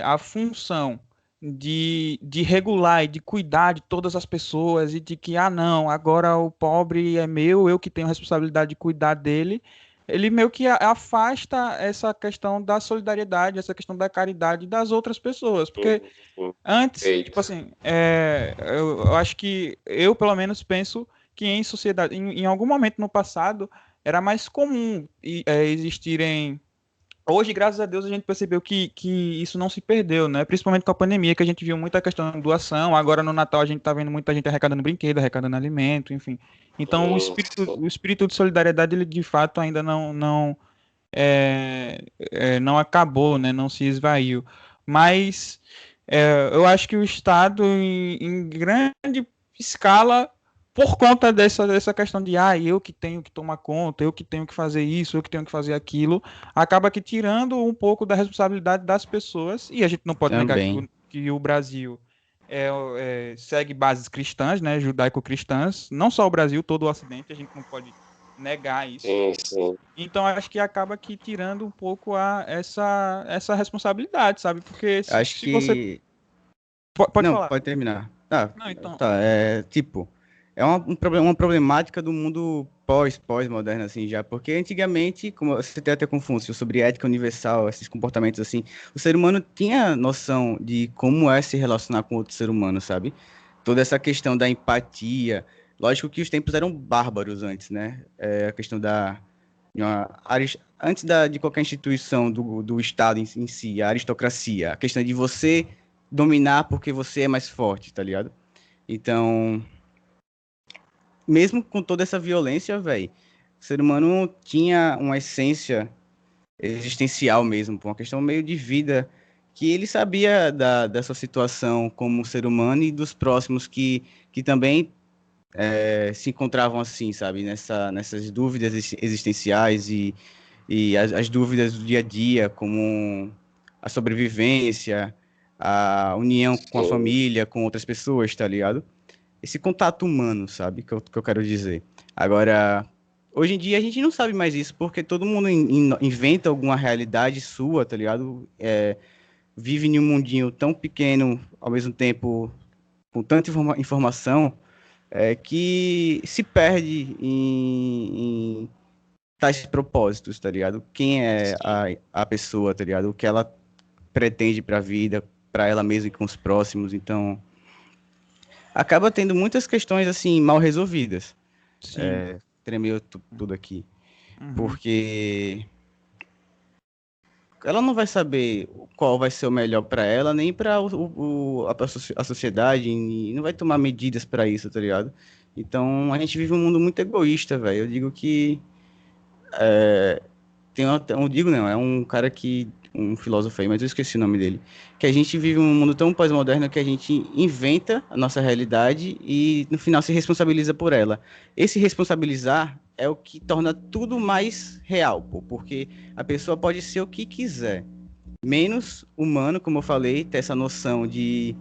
a função de regular e de cuidar de todas as pessoas e de que, ah, não, agora o pobre é meu, eu que tenho a responsabilidade de cuidar dele, ele meio que afasta essa questão da solidariedade, essa questão da caridade das outras pessoas. Porque antes, tipo Perfeito. assim, eu acho que eu, pelo menos, penso que em sociedade, em algum momento no passado, era mais comum existirem. Hoje, graças a Deus, a gente percebeu que isso não se perdeu, né? Principalmente com a pandemia, que a gente viu muita questão de doação. Agora no Natal a gente tá vendo muita gente arrecadando brinquedo, arrecadando alimento, enfim. Então Sim. o espírito de solidariedade, ele de fato ainda não acabou, né? Não se esvaiu. Mas eu acho que o Estado, em grande escala, por conta dessa questão de eu que tenho que tomar conta, eu que tenho que fazer isso, eu que tenho que fazer aquilo, acaba que tirando um pouco da responsabilidade das pessoas, e a gente não pode negar Também. que o Brasil segue bases cristãs, né, judaico-cristãs, não só o Brasil, todo o Ocidente, a gente não pode negar isso. Sim, sim. Então acho que acaba que tirando um pouco essa responsabilidade, sabe? Porque Acho se você. que. Pode Não, falar. pode terminar. Tá, Não, então. tá. Tipo, uma problemática do mundo pós-moderno, assim, já. Porque antigamente, como você tem até Confúcio sobre ética universal, esses comportamentos assim, o ser humano tinha noção de como é se relacionar com outro ser humano, sabe? Toda essa questão da empatia. Lógico que os tempos eram bárbaros antes, né? A questão antes de qualquer instituição do Estado em si, a aristocracia, a questão de você dominar porque você é mais forte, tá ligado? Então, mesmo com toda essa violência, velho, o ser humano tinha uma essência existencial mesmo, uma questão meio de vida, que ele sabia dessa situação como ser humano e dos próximos que também se encontravam assim, sabe? Nessas dúvidas existenciais e as dúvidas do dia a dia, como a sobrevivência, a união com a Sim. família, com outras pessoas, tá ligado? Esse contato humano, sabe? Que eu quero dizer. Agora, hoje em dia a gente não sabe mais isso, porque todo mundo inventa alguma realidade sua, tá ligado? Vive em um mundinho tão pequeno, ao mesmo tempo, com tanta informação, que se perde em tais propósitos, tá ligado? Quem é a pessoa, tá ligado? O que ela pretende pra vida, pra ela mesma e com os próximos. Então, acaba tendo muitas questões, assim, mal resolvidas. Sim. Tremeu tudo aqui. Uhum. Porque ela não vai saber qual vai ser o melhor pra ela, nem pra a sociedade, e não vai tomar medidas pra isso, tá ligado? Então, a gente vive um mundo muito egoísta, velho. Eu digo que é um cara que, um filósofo aí, mas eu esqueci o nome dele, que a gente vive um mundo tão pós-moderno que a gente inventa a nossa realidade e no final se responsabiliza por ela. Esse responsabilizar é o que torna tudo mais real, pô, porque a pessoa pode ser o que quiser, menos humano, como eu falei, ter essa noção de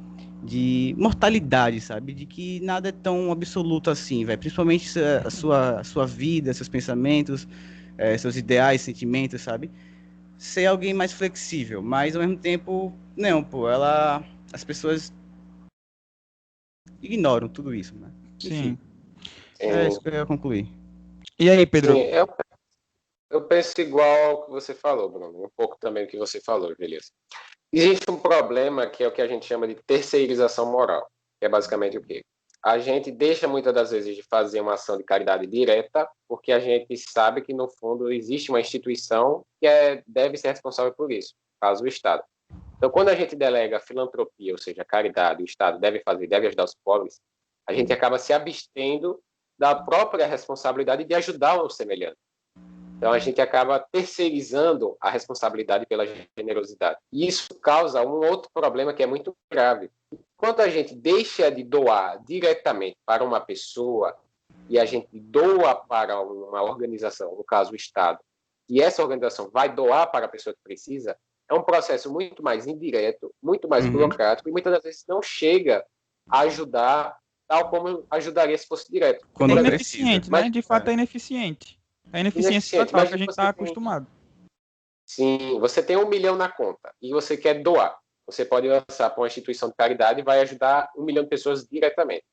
mortalidade, sabe? De que nada é tão absoluto assim, velho. Principalmente a sua vida, seus pensamentos, seus ideais, sentimentos, sabe? Ser alguém mais flexível, mas ao mesmo tempo, não, pô, as pessoas ignoram tudo isso, né? Enfim, Sim. é isso que eu ia concluir. E aí, Pedro? Sim, eu penso igual ao que você falou, Bruno. Um pouco também do que você falou, beleza. Existe um problema que é o que a gente chama de terceirização moral, que é basicamente o quê? A gente deixa muitas das vezes de fazer uma ação de caridade direta, porque a gente sabe que, no fundo, existe uma instituição que deve ser responsável por isso, caso o Estado. Então, quando a gente delega a filantropia, ou seja, a caridade, o Estado deve fazer, deve ajudar os pobres, a gente acaba se abstendo da própria responsabilidade de ajudar o semelhante. Então, a gente acaba terceirizando a responsabilidade pela generosidade. E isso causa um outro problema que é muito grave. Quando a gente deixa de doar diretamente para uma pessoa e a gente doa para uma organização, no caso o Estado, e essa organização vai doar para a pessoa que precisa, é um processo muito mais indireto, muito mais burocrático e muitas das vezes não chega a ajudar tal como ajudaria se fosse direto. É ineficiente, né? De fato é ineficiente. É ineficiência total que a gente está acostumado. Sim, você tem 1 milhão na conta e você quer doar. Você pode lançar para uma instituição de caridade e vai ajudar 1 milhão de pessoas diretamente.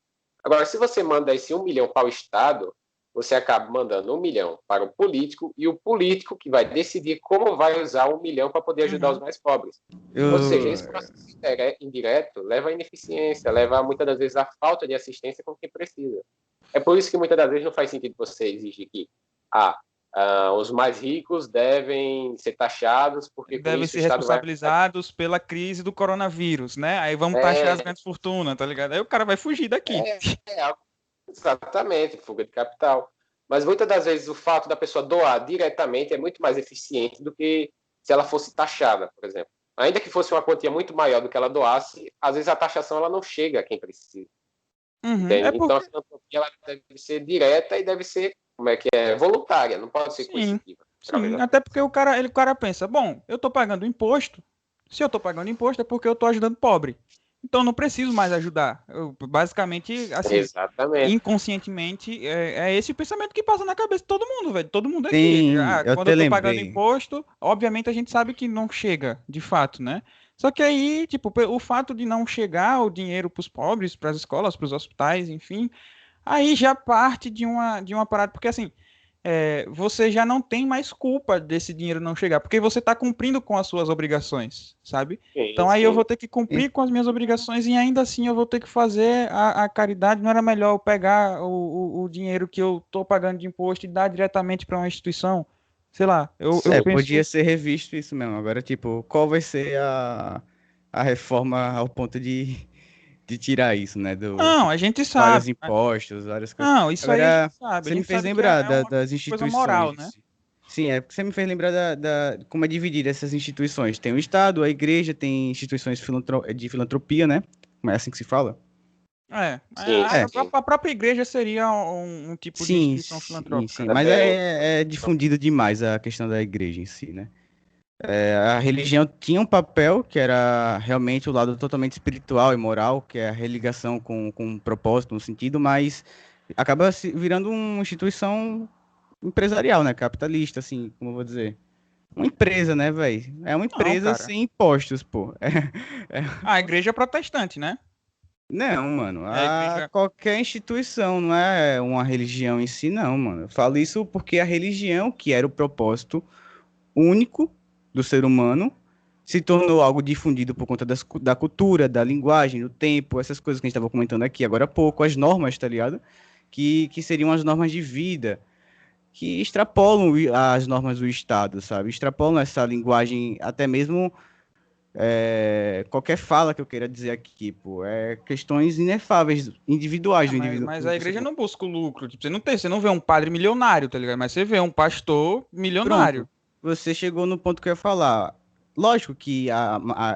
Agora, se você manda esse 1 milhão para o Estado, você acaba mandando 1 milhão para o político e o político que vai decidir como vai usar 1 milhão para poder ajudar os mais pobres. Ou seja, esse processo indireto leva à ineficiência, leva muitas das vezes à falta de assistência com quem precisa. É por isso que muitas das vezes não faz sentido você exigir que os mais ricos devem ser taxados porque devem ser responsabilizados pela crise do coronavírus, né? Aí vamos taxar as grandes fortunas, tá ligado? Aí o cara vai fugir daqui. Exatamente, fuga de capital. Mas muitas das vezes o fato da pessoa doar diretamente é muito mais eficiente do que se ela fosse taxada, por exemplo. Ainda que fosse uma quantia muito maior do que ela doasse, às vezes a taxação ela não chega a quem precisa. Então a filantropia ela deve ser direta e deve ser voluntária, não pode ser coercitiva. Sim, até porque o cara pensa, bom, eu tô pagando imposto, se eu tô pagando imposto é porque eu tô ajudando pobre. Então não preciso mais ajudar. Basicamente, assim, exatamente. Inconscientemente, é esse o pensamento que passa na cabeça de todo mundo, velho. Todo mundo aqui. Sim, quando eu tô pagando imposto, obviamente a gente sabe que não chega, de fato, né? Só que aí, tipo, o fato de não chegar o dinheiro pros pobres, pras escolas, pros hospitais, enfim, aí já parte de uma parada, porque assim, você já não tem mais culpa desse dinheiro não chegar, porque você está cumprindo com as suas obrigações, sabe? Então aí eu vou ter que cumprir com as minhas obrigações e ainda assim eu vou ter que fazer a caridade. Não era melhor eu pegar o dinheiro que eu estou pagando de imposto e dar diretamente para uma instituição? Sei lá, eu penso... Podia ser revisto isso mesmo. Agora, tipo, qual vai ser a reforma ao ponto de tirar isso, né? Não, a gente sabe. Vários impostos, várias coisas. Não, isso agora, aí a gente sabe. Você me fez lembrar das instituições. Coisa moral, né? Sim, porque você me fez lembrar como é dividida essas instituições. Tem o Estado, a igreja, tem instituições de filantropia, né? Como é assim que se fala? A própria igreja seria um tipo de instituição filantrópica. Sim, mas é difundido demais a questão da igreja em si, né? A religião tinha um papel que era realmente o lado totalmente espiritual e moral, que é a religação com um propósito, um sentido, mas acaba virando uma instituição empresarial, né? Capitalista, assim, como eu vou dizer. Uma empresa, né, velho? É uma empresa sem impostos, pô. A igreja é protestante, né? Não, mano. Qualquer instituição, não é uma religião em si, não, mano. Eu falo isso porque a religião, que era o propósito único do ser humano, se tornou algo difundido por conta da cultura, da linguagem, do tempo, essas coisas que a gente estava comentando aqui agora há pouco, as normas, tá ligado? Que seriam as normas de vida, que extrapolam as normas do Estado, sabe? Extrapolam essa linguagem, até mesmo qualquer fala que eu queira dizer aqui, pô, questões inefáveis, individuais do indivíduo. Mas a igreja não busca o lucro, tipo, você não vê um padre milionário, tá ligado? Mas você vê um pastor milionário. Pronto. você chegou no ponto que eu ia falar. Lógico que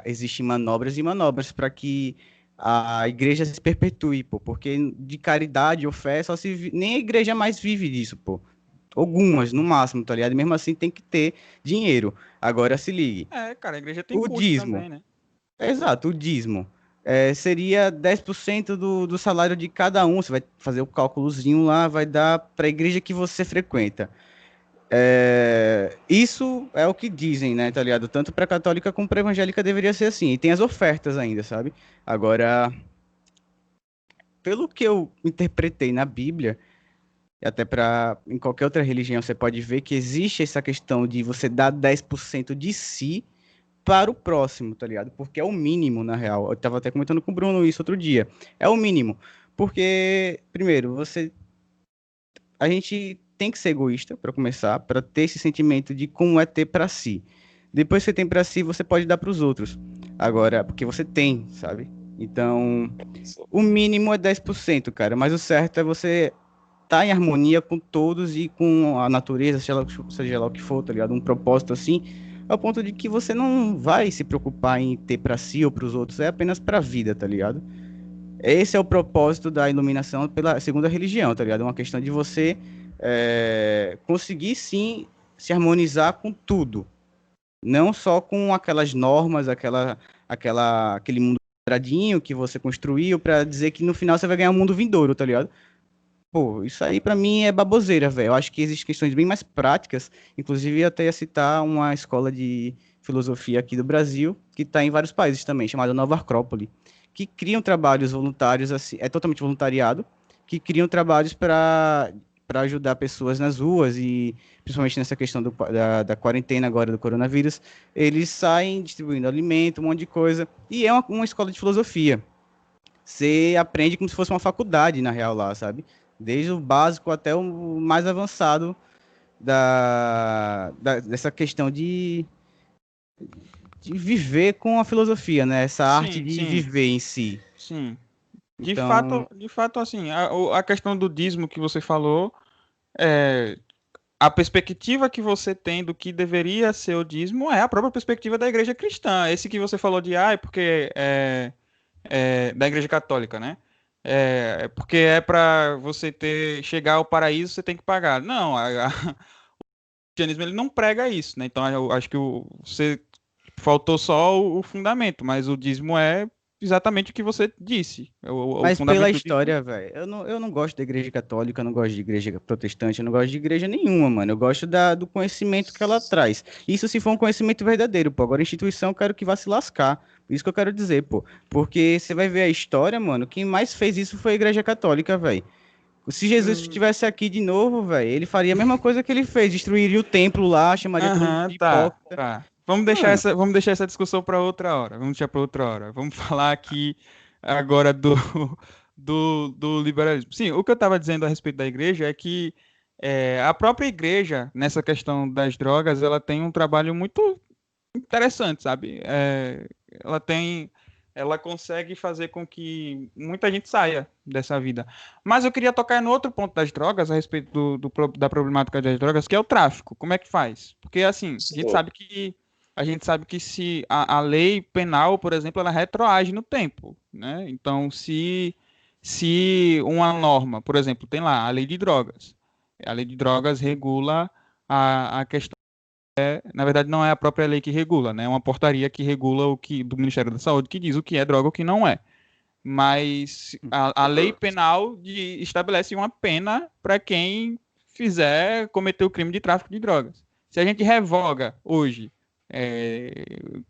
existem manobras e manobras para que a igreja se perpetue, pô, porque de caridade ou fé só nem a igreja mais vive disso, pô. Algumas, no máximo, tá ligado? E mesmo assim tem que ter dinheiro. Agora se ligue. Cara, a igreja tem O custo dízimo. também, né? Exato, o dízimo. Seria 10% do salário de cada um. Você vai fazer o cálculozinho lá, vai dar para a igreja que você frequenta. Isso é o que dizem, né, tá ligado? Tanto para católica como para evangélica deveria ser assim. E tem as ofertas ainda, sabe? Agora, pelo que eu interpretei na Bíblia, e até para em qualquer outra religião você pode ver que existe essa questão de você dar 10% de si para o próximo, tá ligado? Porque é o mínimo, na real. Eu tava até comentando com o Bruno isso outro dia. É o mínimo. Porque, primeiro, a gente tem que ser egoísta, para começar, para ter esse sentimento de como é ter para si. Depois que você tem para si, você pode dar para os outros. Agora, porque você tem, sabe? Então, o mínimo é 10%, cara, mas o certo é você estar em harmonia com todos e com a natureza, seja lá o que for, tá ligado? Um propósito assim, ao ponto de que você não vai se preocupar em ter para si ou para os outros, é apenas para a vida, tá ligado? Esse é o propósito da iluminação pela segunda religião, tá ligado? É uma questão de você conseguir sim se harmonizar com tudo, não só com aquelas normas, aquele mundo quadradinho que você construiu para dizer que no final você vai ganhar um mundo vindouro, tá ligado? Pô, isso aí pra mim é baboseira, velho. Eu acho que existem questões bem mais práticas. Inclusive, eu até ia citar uma escola de filosofia aqui do Brasil, que está em vários países também, chamada Nova Acrópole, que criam trabalhos voluntários, assim, é totalmente voluntariado, que criam trabalhos para ajudar pessoas nas ruas e principalmente nessa questão da quarentena agora do coronavírus, eles saem distribuindo alimento, um monte de coisa, e é uma escola de filosofia. Você aprende como se fosse uma faculdade, na real, lá, sabe? Desde o básico até o mais avançado dessa questão de viver com a filosofia, né? Essa arte Sim, de sim, viver em si. sim. Então, De fato, assim, a questão do dízimo que você falou, é, a perspectiva que você tem do que deveria ser o dízimo é a própria perspectiva da igreja cristã. Esse que você falou de, porque da igreja católica, né? Porque é para você chegar ao paraíso, você tem que pagar. Não, o cristianismo ele não prega isso, né? Então eu acho que você faltou só o fundamento, mas o dízimo é exatamente o que você disse. O mas pela fundamento do dízimo. história, velho, eu não gosto da igreja católica, eu não gosto de igreja protestante, eu não gosto de igreja nenhuma, mano. Eu gosto do conhecimento que ela traz. Isso se for um conhecimento verdadeiro, pô. Agora, a instituição, eu quero que vá se lascar. Isso que eu quero dizer, pô. Porque você vai ver a história, mano, quem mais fez isso foi a igreja católica, velho. Se Jesus Hum, estivesse aqui de novo, velho, ele faria a mesma coisa que ele fez, destruiria o templo lá, chamaria todo mundo Aham, de tá, hipócrita. tá. Mano, Vamos deixar essa discussão para outra hora. Vamos deixar para outra hora. Vamos falar aqui agora do liberalismo. Sim, o que eu estava dizendo a respeito da igreja é que a própria igreja, nessa questão das drogas, ela tem um trabalho muito interessante, sabe? Ela consegue fazer com que muita gente saia dessa vida. Mas eu queria tocar no outro ponto das drogas, a respeito da problemática das drogas, que é o tráfico. Como é que faz? Porque assim, Sim. a gente sabe que se a lei penal, por exemplo, ela retroage no tempo, né? Então, se uma norma, por exemplo, tem lá a lei de drogas. A lei de drogas regula a questão, na verdade, não é a própria lei que regula, né? É uma portaria que regula o que do Ministério da Saúde que diz o que é droga e o que não é. Mas a lei penal estabelece uma pena para quem cometer o crime de tráfico de drogas. Se a gente revoga hoje,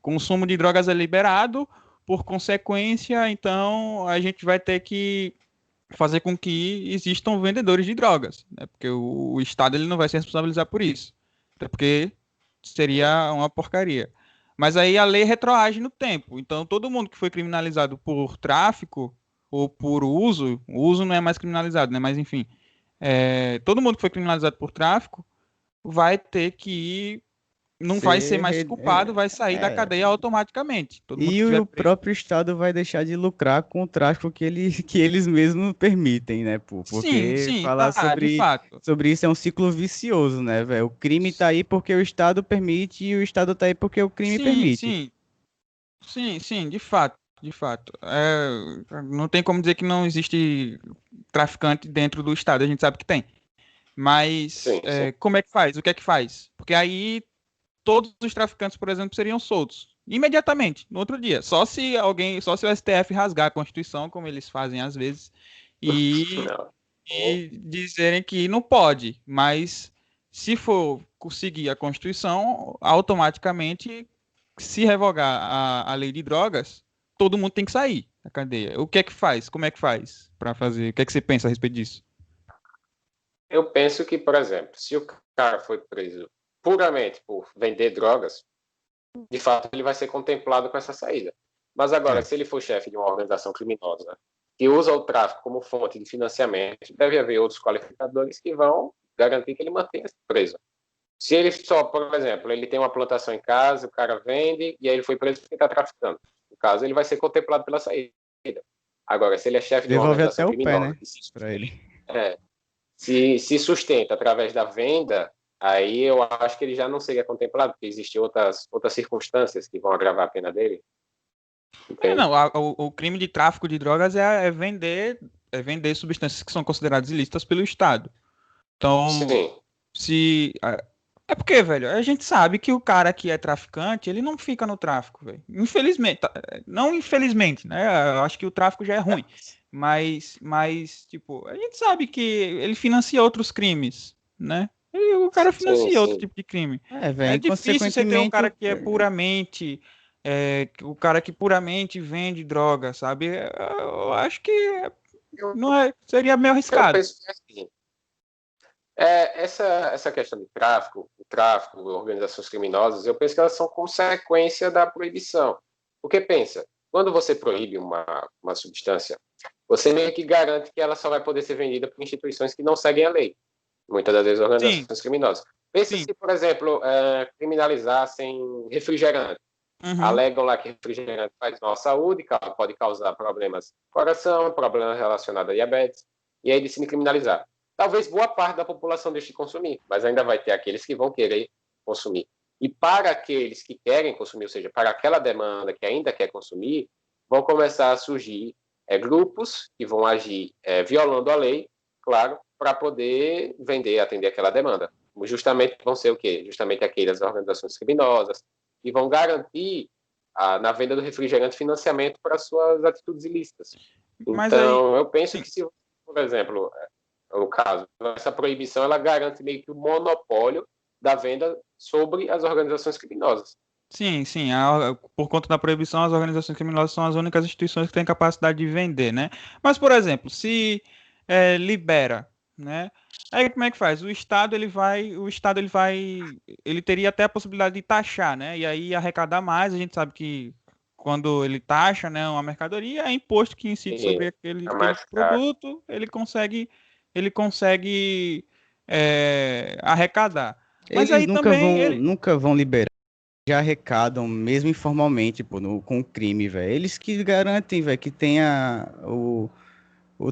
consumo de drogas é liberado, por consequência, então a gente vai ter que fazer com que existam vendedores de drogas, né? Porque o Estado ele não vai se responsabilizar por isso. Até porque seria uma porcaria. Mas aí a lei retroage no tempo. Então todo mundo que foi criminalizado por tráfico ou por uso, o uso não é mais criminalizado, né? Mas enfim, todo mundo que foi criminalizado por tráfico vai ter que não vai ser mais culpado, vai sair da cadeia automaticamente. Todo mundo E o próprio Estado vai deixar de lucrar com o tráfico que eles mesmos permitem, né, pô? Porque sim, falar tá, de fato. sobre isso é um ciclo vicioso, né, velho? O crime tá aí porque o Estado permite e o Estado tá aí porque o crime permite. Sim, de fato, de fato. Não tem como dizer que não existe traficante dentro do Estado, a gente sabe que tem. Mas Sim. como é que faz? O que é que faz? Porque aí todos os traficantes, por exemplo, seriam soltos imediatamente, no outro dia. Só se o STF rasgar a Constituição, como eles fazem às vezes, e, e dizerem que não pode. Mas se for conseguir a Constituição, automaticamente, se revogar a lei de drogas, todo mundo tem que sair da cadeia. O que é que faz? Como é que faz para fazer? O que é que você pensa a respeito disso? Eu penso que, por exemplo, se o cara foi preso puramente por vender drogas, de fato ele vai ser contemplado com essa saída. Mas agora, se ele for chefe de uma organização criminosa que usa o tráfico como fonte de financiamento, deve haver outros qualificadores que vão garantir que ele mantenha-se preso. Se ele só, por exemplo, ele tem uma plantação em casa, o cara vende e aí ele foi preso porque está traficando. No caso, ele vai ser contemplado pela saída. Agora, se ele é chefe de uma Devolve até organização o pé, criminosa né, pra ele. se sustenta através da venda, aí eu acho que ele já não seria contemplado, porque existem outras circunstâncias que vão agravar a pena dele. Não, o crime de tráfico de drogas é vender substâncias que são consideradas ilícitas pelo Estado. Então, Sim. se. É porque, velho, a gente sabe que o cara que é traficante, ele não fica no tráfico, velho. Infelizmente. Não infelizmente, né? Eu acho que o tráfico já é ruim. Mas, tipo, a gente sabe que ele financia outros crimes, né? O cara financia outro tipo de crime. Velho, É difícil você ter um consequentemente, cara que é puramente. O cara que puramente vende droga, sabe? Eu acho que não seria meio Eu arriscado. penso que é assim. Essa questão de tráfico, organizações criminosas, eu penso que elas são consequência da proibição. Porque pensa, quando você proíbe uma substância, você meio que garante que ela só vai poder ser vendida por instituições que não seguem a lei. Muitas das vezes organizações criminosas. Pensa se, por exemplo, criminalizassem refrigerante. Alegam lá que refrigerante faz mal à saúde, pode causar problemas de coração, problemas relacionados a diabetes, e aí decidem criminalizar. Talvez boa parte da população deixe de consumir, mas ainda vai ter aqueles que vão querer consumir. E para aqueles que querem consumir, ou seja, para aquela demanda que ainda quer consumir, vão começar a surgir grupos que vão agir violando a lei, claro, para poder vender, atender aquela demanda. Justamente vão ser o quê? Justamente aquelas organizações criminosas que vão garantir na venda do refrigerante financiamento para suas atitudes ilícitas. Mas aí, então, eu penso que se, por exemplo, no caso, essa proibição ela garante meio que o monopólio da venda sobre as organizações criminosas. Sim. Por conta da proibição, as organizações criminosas são as únicas instituições que têm capacidade de vender, né? Mas, por exemplo, se libera, né? Aí como é que faz? Ele teria até a possibilidade de taxar, né? E aí arrecadar mais. A gente sabe que quando ele taxa, né, uma mercadoria, é imposto que incide sobre aquele produto, ele consegue arrecadar. Mas eles aí também nunca vão liberar. Já arrecadam, mesmo informalmente, pô, com o crime, velho. Eles que garantem, velho, que tenha o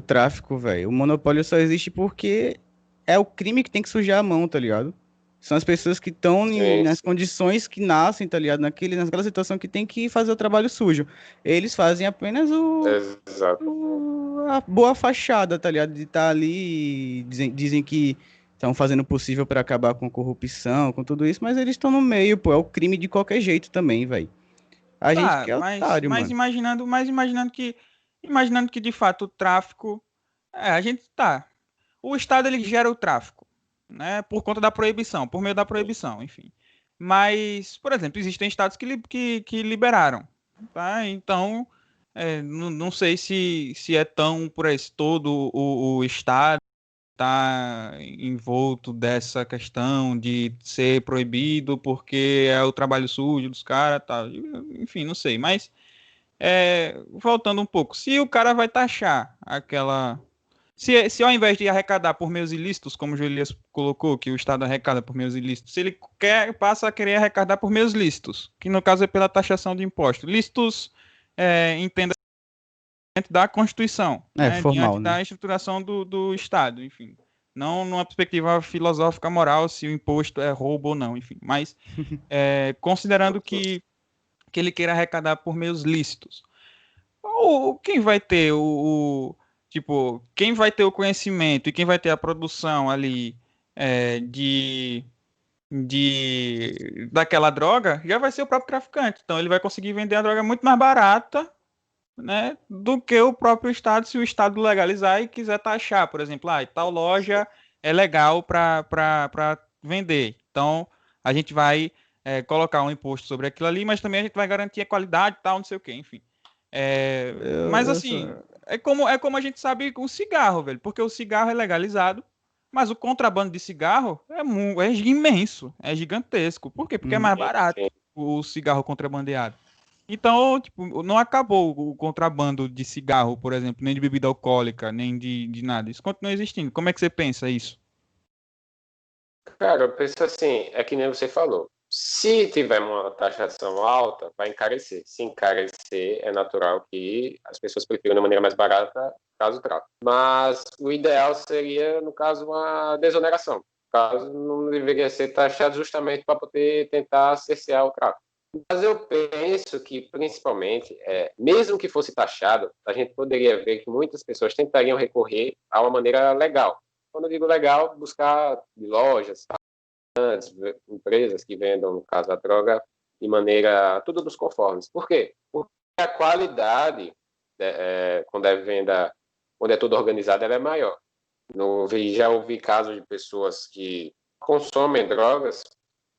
tráfico, velho. O monopólio só existe porque é o crime que tem que sujar a mão, tá ligado? São as pessoas que estão nas condições que nascem, tá ligado? Naquela situação que tem que fazer o trabalho sujo. Eles fazem apenas a boa fachada, tá ligado? De estar ali, dizem que estão fazendo o possível para acabar com corrupção, com tudo isso, mas eles estão no meio, pô. É o crime de qualquer jeito também, velho. A gente que é otário, mas mano. imaginando que de fato o tráfico, a gente tá. O Estado ele gera o tráfico, né? Por conta da proibição, por meio da proibição, enfim. Mas, por exemplo, existem estados que liberaram, tá? Então, não sei se é tão por esse todo o Estado está envolto dessa questão de ser proibido porque é o trabalho sujo dos caras, tá? Enfim, não sei. Mas voltando um pouco, se o cara vai taxar Se ao invés de arrecadar por meios ilícitos, como o Elias colocou, que o Estado arrecada por meios ilícitos, se ele passa a querer arrecadar por meios lícitos, que no caso é pela taxação de impostos. Lícitos, entenda dentro da Constituição, né, Formal, diante né? da estruturação do Estado, enfim. Não numa perspectiva filosófica moral, se o imposto é roubo ou não, enfim. Mas considerando que ele queira arrecadar por meios lícitos. Quem vai ter tipo, quem vai ter o conhecimento e quem vai ter a produção ali daquela droga já vai ser o próprio traficante. Então ele vai conseguir vender a droga muito mais barata, né, do que o próprio Estado, se o Estado legalizar e quiser taxar, por exemplo, tal loja é legal para vender. Então a gente vai colocar um imposto sobre aquilo ali, mas também a gente vai garantir a qualidade e tal, não sei o quê, enfim. Mas assim, é como a gente sabe com o cigarro, velho, porque o cigarro é legalizado, mas o contrabando de cigarro é imenso, é gigantesco. Por quê? Porque é mais barato o cigarro contrabandeado. Então, tipo, não acabou o contrabando de cigarro, por exemplo, nem de bebida alcoólica, nem de nada. Isso continua existindo. Como é que você pensa isso? Cara, eu penso assim, é que nem você falou. Se tiver uma taxação alta, vai encarecer. Se encarecer, é natural que as pessoas prefiram de maneira mais barata, caso tráfico. Mas o ideal seria, no caso, uma desoneração. No caso, não deveria ser taxado justamente para poder tentar cercear o tráfico. Mas eu penso que, principalmente, mesmo que fosse taxado, a gente poderia ver que muitas pessoas tentariam recorrer a uma maneira legal. Quando eu digo legal, buscar lojas, empresas que vendam, no caso, a droga de maneira, tudo dos conformes. Por quê? Porque a qualidade, quando é venda, quando é tudo organizado, ela é maior. Já ouvi casos de pessoas que consomem drogas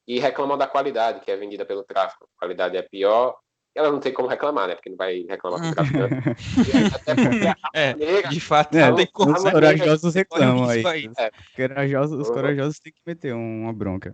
e reclamam da qualidade que é vendida pelo tráfico. A qualidade é pior, ela não tem como reclamar, né? Porque não vai reclamar com o traficante. Até porque de fato, não tem como. os corajosos reclamam aí. Os Uhum. corajosos têm que meter uma bronca.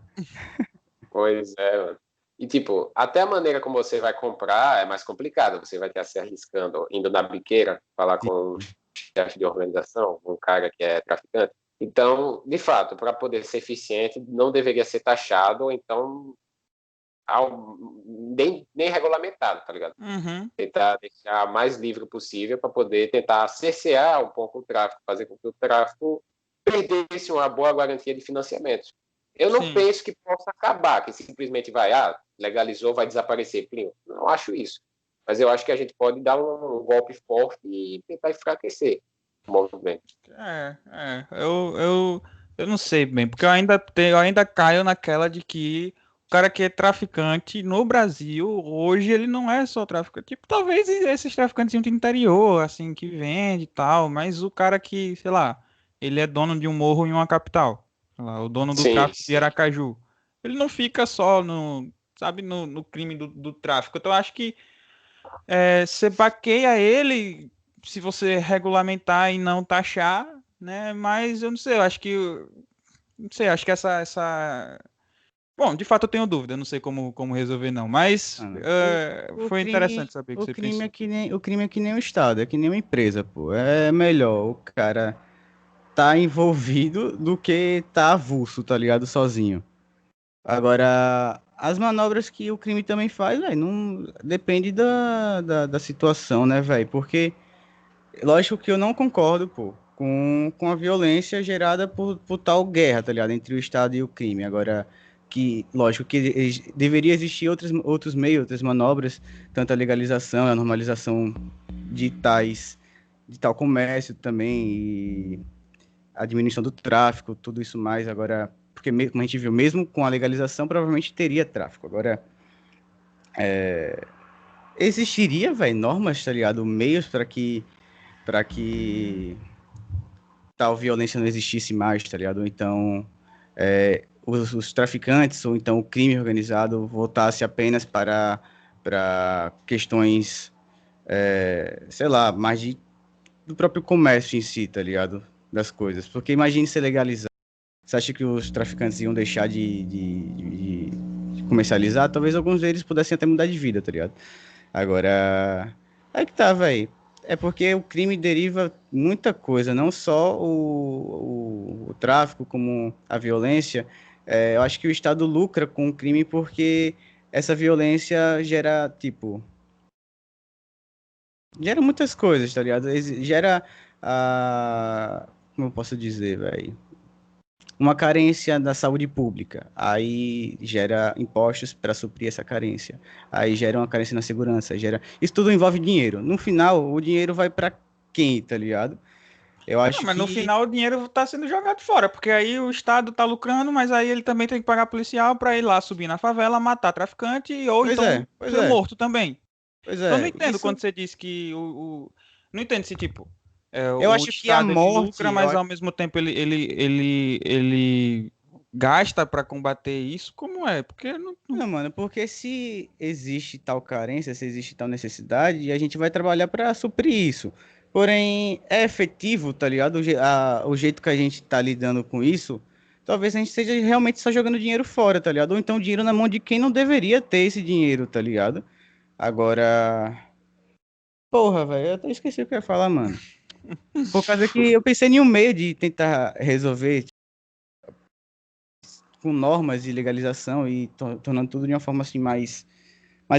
Pois é, mano. E, tipo, até a maneira como você vai comprar é mais complicada. Você vai estar se arriscando, indo na biqueira, falar com um chefe de organização, um cara que é traficante. Então, de fato, para poder ser eficiente, não deveria ser taxado, ou então nem regulamentado, tá ligado? Uhum. Tentar deixar mais livre possível para poder tentar cercear um pouco o tráfico, fazer com que o tráfico perdesse uma boa garantia de financiamento. Eu não penso que possa acabar, que simplesmente legalizou, vai desaparecer. Não acho isso. Mas eu acho que a gente pode dar um golpe forte e tentar enfraquecer o movimento. Eu não sei bem, porque eu ainda caio naquela de que o cara que é traficante no Brasil, hoje ele não é só traficante. Tipo, talvez esses traficantes de interior, assim, que vende e tal, mas o cara que, sei lá, ele é dono de um morro em uma capital, sei lá, o dono do tráfico de Aracaju. Ele não fica só no crime do tráfico. Então, eu acho que você baqueia ele se você regulamentar e não taxar, né? Mas eu não sei, eu acho que não sei, acho que essa bom, de fato eu tenho dúvida, não sei como resolver não, mas foi interessante saber que você pensou. O crime é que nem o Estado, é que nem uma empresa, pô. É melhor o cara tá envolvido do que tá avulso, tá ligado? Sozinho. Agora, as manobras que o crime também faz, velho, não depende da situação, né, velho? Porque, lógico que eu não concordo, pô, com a violência gerada por tal guerra, tá ligado? Entre o Estado e o crime. Agora, lógico que deveria existir outros meios, outras manobras, tanto a legalização, a normalização de tal comércio também, e a diminuição do tráfico, tudo isso mais. Agora, porque como a gente viu, mesmo com a legalização, provavelmente teria tráfico. Agora, existiria, velho, normas, tá ligado? Meios para que tal violência não existisse mais, tá ligado? Ou então, os traficantes, ou então o crime organizado voltasse apenas para questões, sei lá, mais do próprio comércio em si, tá ligado? Das coisas. Porque imagine ser legalizado. Você acha que os traficantes iam deixar de comercializar? Talvez alguns deles pudessem até mudar de vida, tá ligado? Agora, é que tá, velho. É porque o crime deriva muita coisa, não só o tráfico, como a violência. Eu acho que o Estado lucra com o crime porque essa violência gera, tipo, gera muitas coisas, tá ligado? Gera, como eu posso dizer, velho? Uma carência da saúde pública. Aí gera impostos para suprir essa carência. Aí gera uma carência na segurança. Isso tudo envolve dinheiro. No final, o dinheiro vai para quem, tá ligado? Eu acho Mas no que. final o dinheiro tá sendo jogado fora, porque aí o Estado tá lucrando, mas aí ele também tem que pagar policial pra ir lá subir na favela, matar traficante, ou Pois então é, pois ser é, morto também. pois Então eu não é. entendo Isso. quando você diz que Não entendo se, tipo, Eu o acho que a Estado ele morte. lucra, mas ao mesmo tempo ele gasta pra combater isso. Como é? Porque Não, mano, porque se existe tal carência, se existe tal necessidade, a gente vai trabalhar para suprir isso. Porém, é efetivo, tá ligado? O jeito que a gente tá lidando com isso, talvez a gente esteja realmente só jogando dinheiro fora, tá ligado? Ou então dinheiro na mão de quem não deveria ter esse dinheiro, tá ligado? Agora. Porra, velho, eu até esqueci o que eu ia falar, mano. Por causa que eu pensei em um meio de tentar resolver com normas de legalização e tornando tudo de uma forma assim mais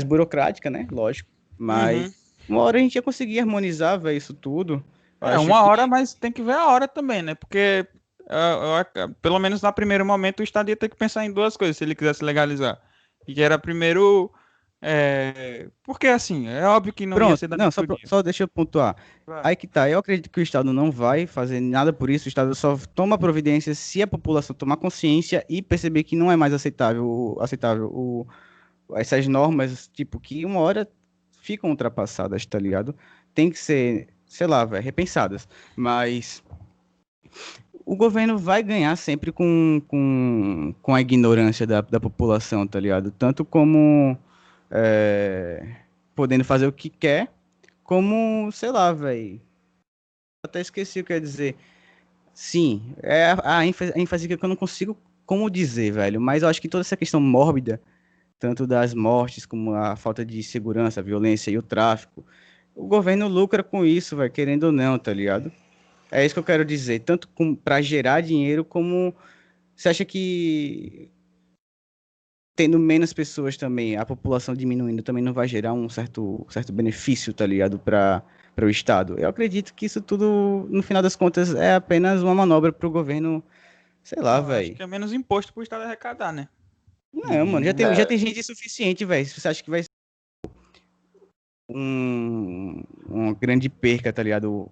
burocrática, né? Lógico. Uhum. Mas uma hora a gente ia conseguir harmonizar, velho, isso tudo. Eu É acho uma que. hora, mas tem que ver a hora também, né? Porque pelo menos no primeiro momento o Estado ia ter que pensar em duas coisas se ele quisesse legalizar. E que era primeiro, porque assim, é óbvio que não ia Pronto, ser da não, noite pro dia. só deixa eu pontuar. Vai. Aí que tá, eu acredito que o Estado não vai fazer nada por isso, o Estado só toma providência se a população tomar consciência e perceber que não é mais aceitável essas normas, tipo, que uma hora ficam ultrapassadas, tá ligado? Tem que ser, sei lá, velho, repensadas. Mas o governo vai ganhar sempre com a ignorância da população, tá ligado? Tanto como podendo fazer o que quer, como, sei lá, velho. Até esqueci o que eu ia dizer. Sim, é a ênfase que eu não consigo como dizer, velho. Mas eu acho que toda essa questão mórbida, tanto das mortes como a falta de segurança, a violência e o tráfico, o governo lucra com isso, velho, querendo ou não, tá ligado? É isso que eu quero dizer, tanto para gerar dinheiro, como você acha que tendo menos pessoas também, a população diminuindo também não vai gerar um certo benefício, tá ligado, para o Estado? Eu acredito que isso tudo, no final das contas, é apenas uma manobra para o governo, sei lá, Eu acho velho. que é menos imposto pro Estado arrecadar, né? Não, mano, Não. já É, tem gente suficiente, velho. Você acha que vai ser uma grande perca, tá ligado?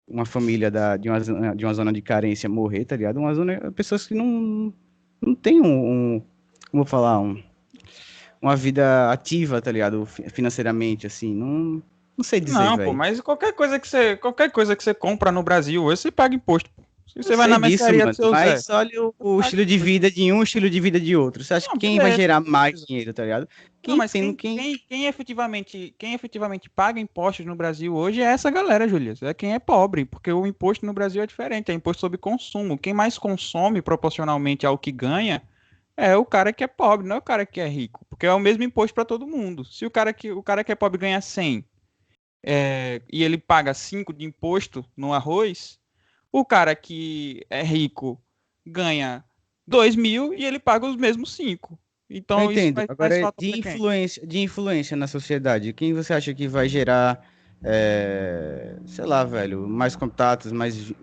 Uma família de uma zona de carência morrer, tá ligado? Uma zona, pessoas que não tem como eu falar, uma vida ativa, tá ligado? Financeiramente, assim, não sei dizer, Não, pô, velho. mas qualquer coisa que você compra no Brasil, hoje você paga imposto, pô. Se Eu você vai sei na disso, mercearia do mano, seu Zé, mas olha você o paga estilo de imposto. vida de um, o estilo de vida de outro. Você acha que Não, quem vai beleza. gerar mais dinheiro, tá ligado? Não, Quem mas tendo quem. quem efetivamente paga impostos no Brasil hoje é essa galera, Júlia. É quem é pobre, porque o imposto no Brasil é diferente, é imposto sobre consumo. Quem mais consome proporcionalmente ao que ganha é o cara que é pobre, não é o cara que é rico, porque é o mesmo imposto para todo mundo. Se o cara que é pobre ganha 100, e ele paga 5 de imposto no arroz, o cara que é rico ganha 2.000 e ele paga os mesmos 5. Eu Então isso entendo. faz mais Agora, falta para quem? de influência na sociedade, quem você acha que vai gerar, sei lá, velho, mais contatos,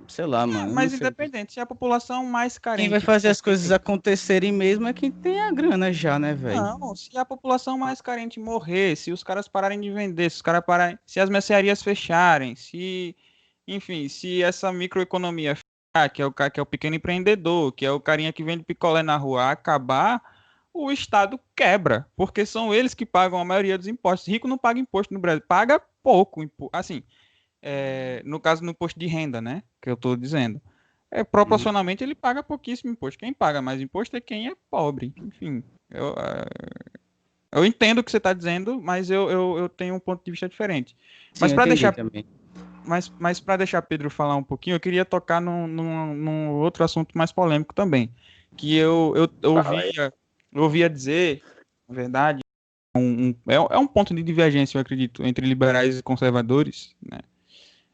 sei lá, mano, eu não Mas sei. independente, se a população mais Quem vai carente fazer as coisas morrer, acontecerem mesmo é quem tem a grana já, né, velho? não, se a população mais carente morrer, se os caras pararem de vender, se os caras pararem, se as mercearias fecharem, enfim, se essa microeconomia fechar, que é o pequeno empreendedor, que é o carinha que vende picolé na rua, acabar, o Estado quebra, porque são eles que pagam a maioria dos impostos. Rico não paga imposto no Brasil, paga pouco, assim, no caso no imposto de renda, né, que eu estou dizendo. Uhum. Proporcionalmente ele paga pouquíssimo imposto. Quem paga mais imposto é quem é pobre. Enfim, eu entendo o que você está dizendo, mas eu tenho um ponto de vista diferente. Sim, Mas eu para entendi deixar, também. para deixar Pedro falar um pouquinho, eu queria tocar num outro assunto mais polêmico também, que eu fala aí. ouvia dizer, na verdade, é um ponto de divergência, eu acredito, entre liberais e conservadores, né?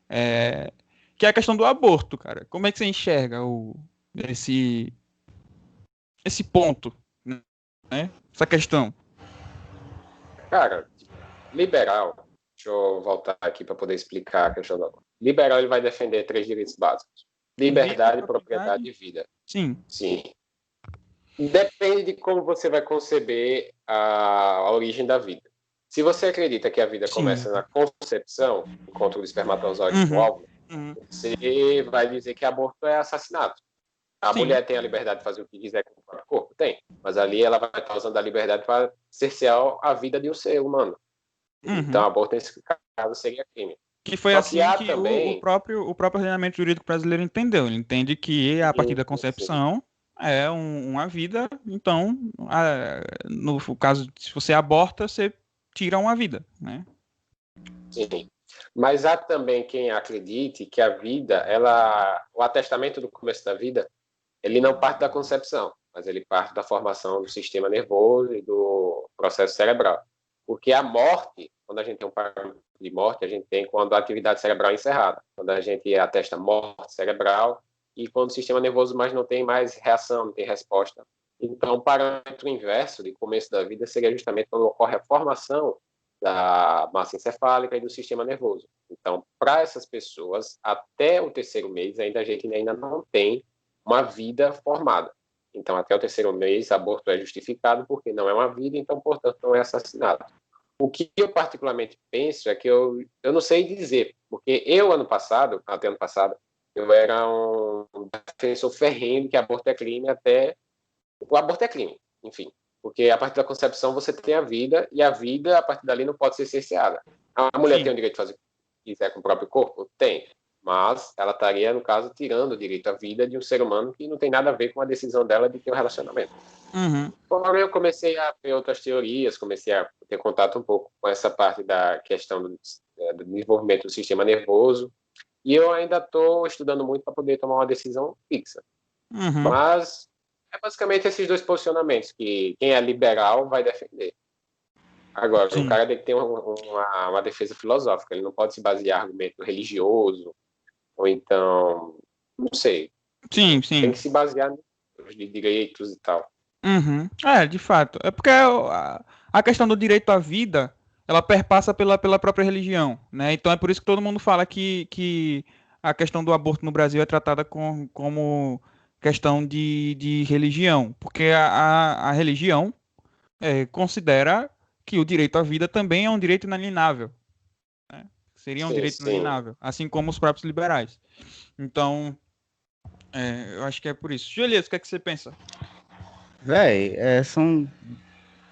Que é a questão do aborto, cara. Como é que você enxerga esse ponto, né? Essa questão. Cara, liberal, deixa eu voltar aqui para poder explicar a questão da. Liberal, ele vai defender 3 direitos básicos: liberdade, Vida, propriedade e vida. Sim. Sim. Depende de como você vai conceber a origem da vida. Se você acredita que a vida começa na concepção, encontro do espermatozoide com o óvulo, você vai dizer que aborto é assassinato. A mulher tem a liberdade de fazer o que quiser com o próprio corpo? Tem. Mas ali ela vai estar usando a liberdade para cercear a vida de um ser humano. Então, aborto, nesse caso, seria crime. Que foi assim que também... o próprio ordenamento jurídico brasileiro entendeu. Ele entende que, a partir da concepção, é uma vida. Então, no caso, se você aborta, você tira uma vida, né? Sim. Mas há também quem acredite que a vida, o atestamento do começo da vida, ele não parte da concepção, mas ele parte da formação do sistema nervoso e do processo cerebral. Porque a morte, quando a gente tem um parâmetro de morte, a gente tem quando a atividade cerebral é encerrada, quando a gente atesta morte cerebral e quando o sistema nervoso mais não tem mais reação, não tem resposta. Então, o parâmetro inverso de começo da vida seria justamente quando ocorre a formação da massa encefálica e do sistema nervoso. Então, para essas pessoas, até o 3º mês, a gente ainda não tem uma vida formada. Então, até o 3º mês, aborto é justificado porque não é uma vida, então, portanto, não é assassinato. O que eu particularmente penso é que eu não sei dizer, porque eu, até ano passado, eu era um defensor ferrenho de que aborto é crime o aborto é crime, enfim. Porque a partir da concepção você tem a vida, e a vida, a partir dali, não pode ser cerceada. A mulher tem o direito de fazer o que quiser com o próprio corpo? Tem. Mas ela estaria, no caso, tirando o direito à vida de um ser humano que não tem nada a ver com a decisão dela de ter um relacionamento. Porém, eu comecei a ver outras teorias, comecei a ter contato um pouco com essa parte da questão do desenvolvimento do sistema nervoso, e eu ainda estou estudando muito para poder tomar uma decisão fixa. Mas é basicamente esses 2 posicionamentos que quem é liberal vai defender. Agora, o cara tem que ter uma defesa filosófica, ele não pode se basear em argumento religioso, ou então, não sei. Sim. Tem que se basear nos direitos e tal. De fato. É porque a questão do direito à vida, ela perpassa pela própria religião, né? Então é por isso que todo mundo fala que a questão do aborto no Brasil é tratada como questão de religião, porque a religião considera que o direito à vida também é um direito inalienável, né? Seria um direito inalienável, assim como os próprios liberais. Então, eu acho que é por isso. Julieta, o que é que você pensa? Véi, são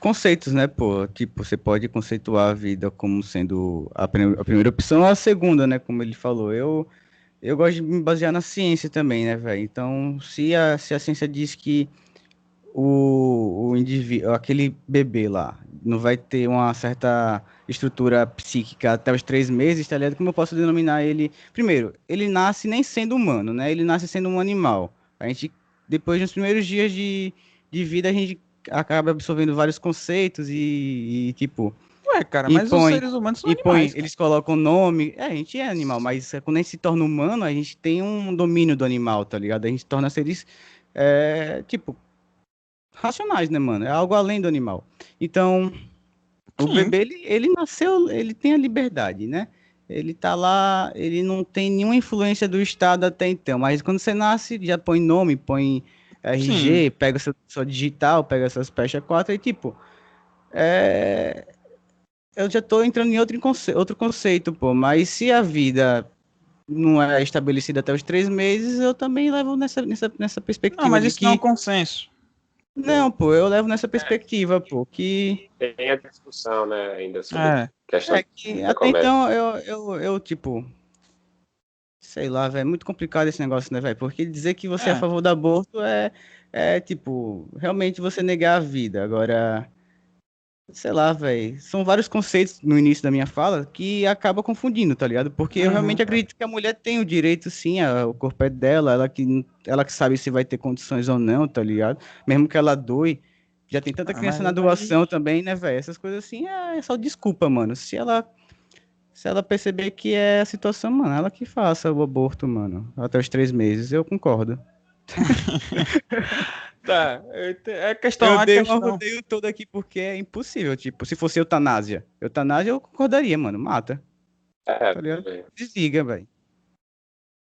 conceitos, né, pô? Tipo, você pode conceituar a vida como sendo a primeira opção ou a segunda, né? Como ele falou. Eu gosto de me basear na ciência também, né, velho? Então, se a ciência diz que o indivíduo, aquele bebê lá, não vai ter uma certa estrutura psíquica até os 3 meses, tá ligado? Como eu posso denominar ele? Primeiro, ele nasce nem sendo humano, né? Ele nasce sendo um animal. A gente, depois dos primeiros dias de vida, a gente acaba absorvendo vários conceitos tipo... Ué, cara, mas os seres humanos são animais, eles colocam nome... a gente é animal, mas quando a gente se torna humano, a gente tem um domínio do animal, tá ligado? A gente se torna seres, racionais, né, mano? É algo além do animal. Então, o bebê, ele nasceu, ele tem a liberdade, né? Ele tá lá, ele não tem nenhuma influência do Estado até então, mas quando você nasce, já põe nome, põe RG, pega sua digital, pega suas peças 4 e tipo, eu já tô entrando em outro conceito, pô, mas se a vida não é estabelecida até os 3 meses, eu também levo nessa perspectiva. Não, mas isso não é um consenso. Não, pô, eu levo nessa perspectiva, pô, que... Tem a discussão, né, ainda sobre questão que até então eu, tipo... Sei lá, velho, é muito complicado esse negócio, né, velho? Porque dizer que você é a favor do aborto tipo, realmente você negar a vida. Agora, sei lá, velho, são vários conceitos no início da minha fala que acaba confundindo, tá ligado? Porque eu realmente acredito que a mulher tem o direito, sim, o corpo é dela, ela que sabe se vai ter condições ou não, tá ligado? Mesmo que ela doe. Já tem tanta criança na doação também, né, velho? Essas coisas assim é só desculpa, mano. Se ela perceber que é a situação, mano, ela que faça o aborto, mano, até os 3 meses, eu concordo. Tá, a questão, Eu a dei um questão. rodeio todo aqui porque é impossível, tipo, se fosse eutanásia. Eutanásia eu concordaria, mano, mata, É, tá ligado? também. Desliga, velho.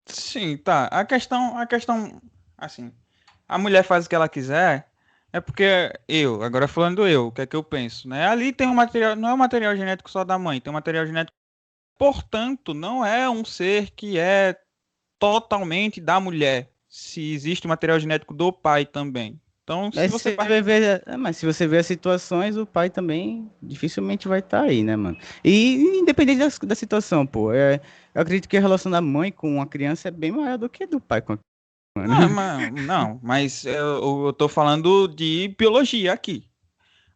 Sim, tá. A questão, assim, a mulher faz o que ela quiser, é porque agora falando eu, o que é que eu penso, né? Ali tem um material, não é um material genético só da mãe, tem um material genético, portanto, não é um ser que é totalmente da mulher. Se existe material genético do pai também. Então, se Mas você você parte. vai ver, mas se você ver as situações, o pai também dificilmente vai estar aí, né, mano? E independente da situação, pô, eu acredito que a relação da mãe com a criança é bem maior do que do pai com a Não, mano. mas eu tô falando de biologia aqui.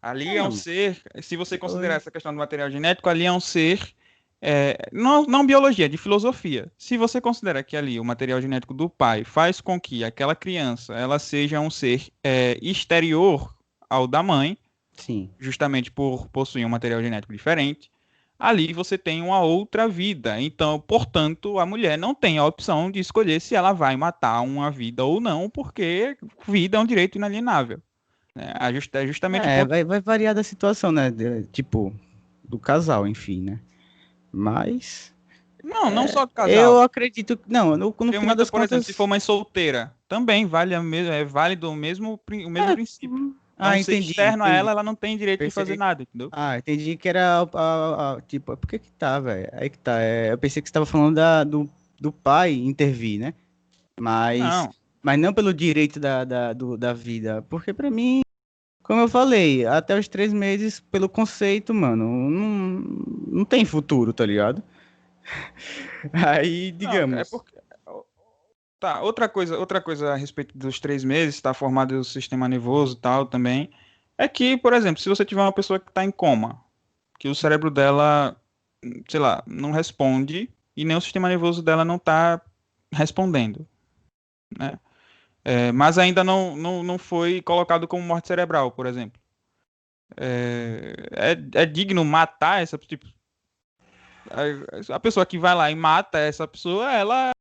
Ali é Não, um mano. ser, se você considerar Biologia. essa questão do material genético, ali é um ser, não biologia, de filosofia. Se você considera que ali o material genético do pai faz com que aquela criança ela seja um ser exterior ao da mãe, Sim. justamente por possuir um material genético diferente, ali você tem uma outra vida. Então, portanto, a mulher não tem a opção de escolher se ela vai matar uma vida ou não, porque vida é um direito inalienável. Né? É justamente o É, ponto. vai variar da situação, né? Tipo, do casal, enfim, né? Mas Não só do eu casal. acredito, não, no Tem final muita, das por exemplo, se for contas. mãe solteira, também é válido o mesmo É, princípio. É um ah, ser entendi, externo a ela, entendi. ela não tem direito de fazer Pensei. nada, entendeu? Ah, entendi que era tipo, por que que tá, velho? Aí que tá. Eu pensei que você tava falando do pai intervir, né? Mas, Não. mas não pelo direito da vida. Porque pra mim, como eu falei, até os 3 meses, pelo conceito, mano, não tem futuro, tá ligado? Aí, Não, é digamos. porque. Tá, outra coisa a respeito dos 3 meses, está formado o sistema nervoso e tal também, é que, por exemplo, se você tiver uma pessoa que está em coma, que o cérebro dela, sei lá, não responde e nem o sistema nervoso dela não está respondendo, né? Mas ainda não foi colocado como morte cerebral, por exemplo. É digno matar essa, tipo, a pessoa que vai lá e mata essa pessoa, ela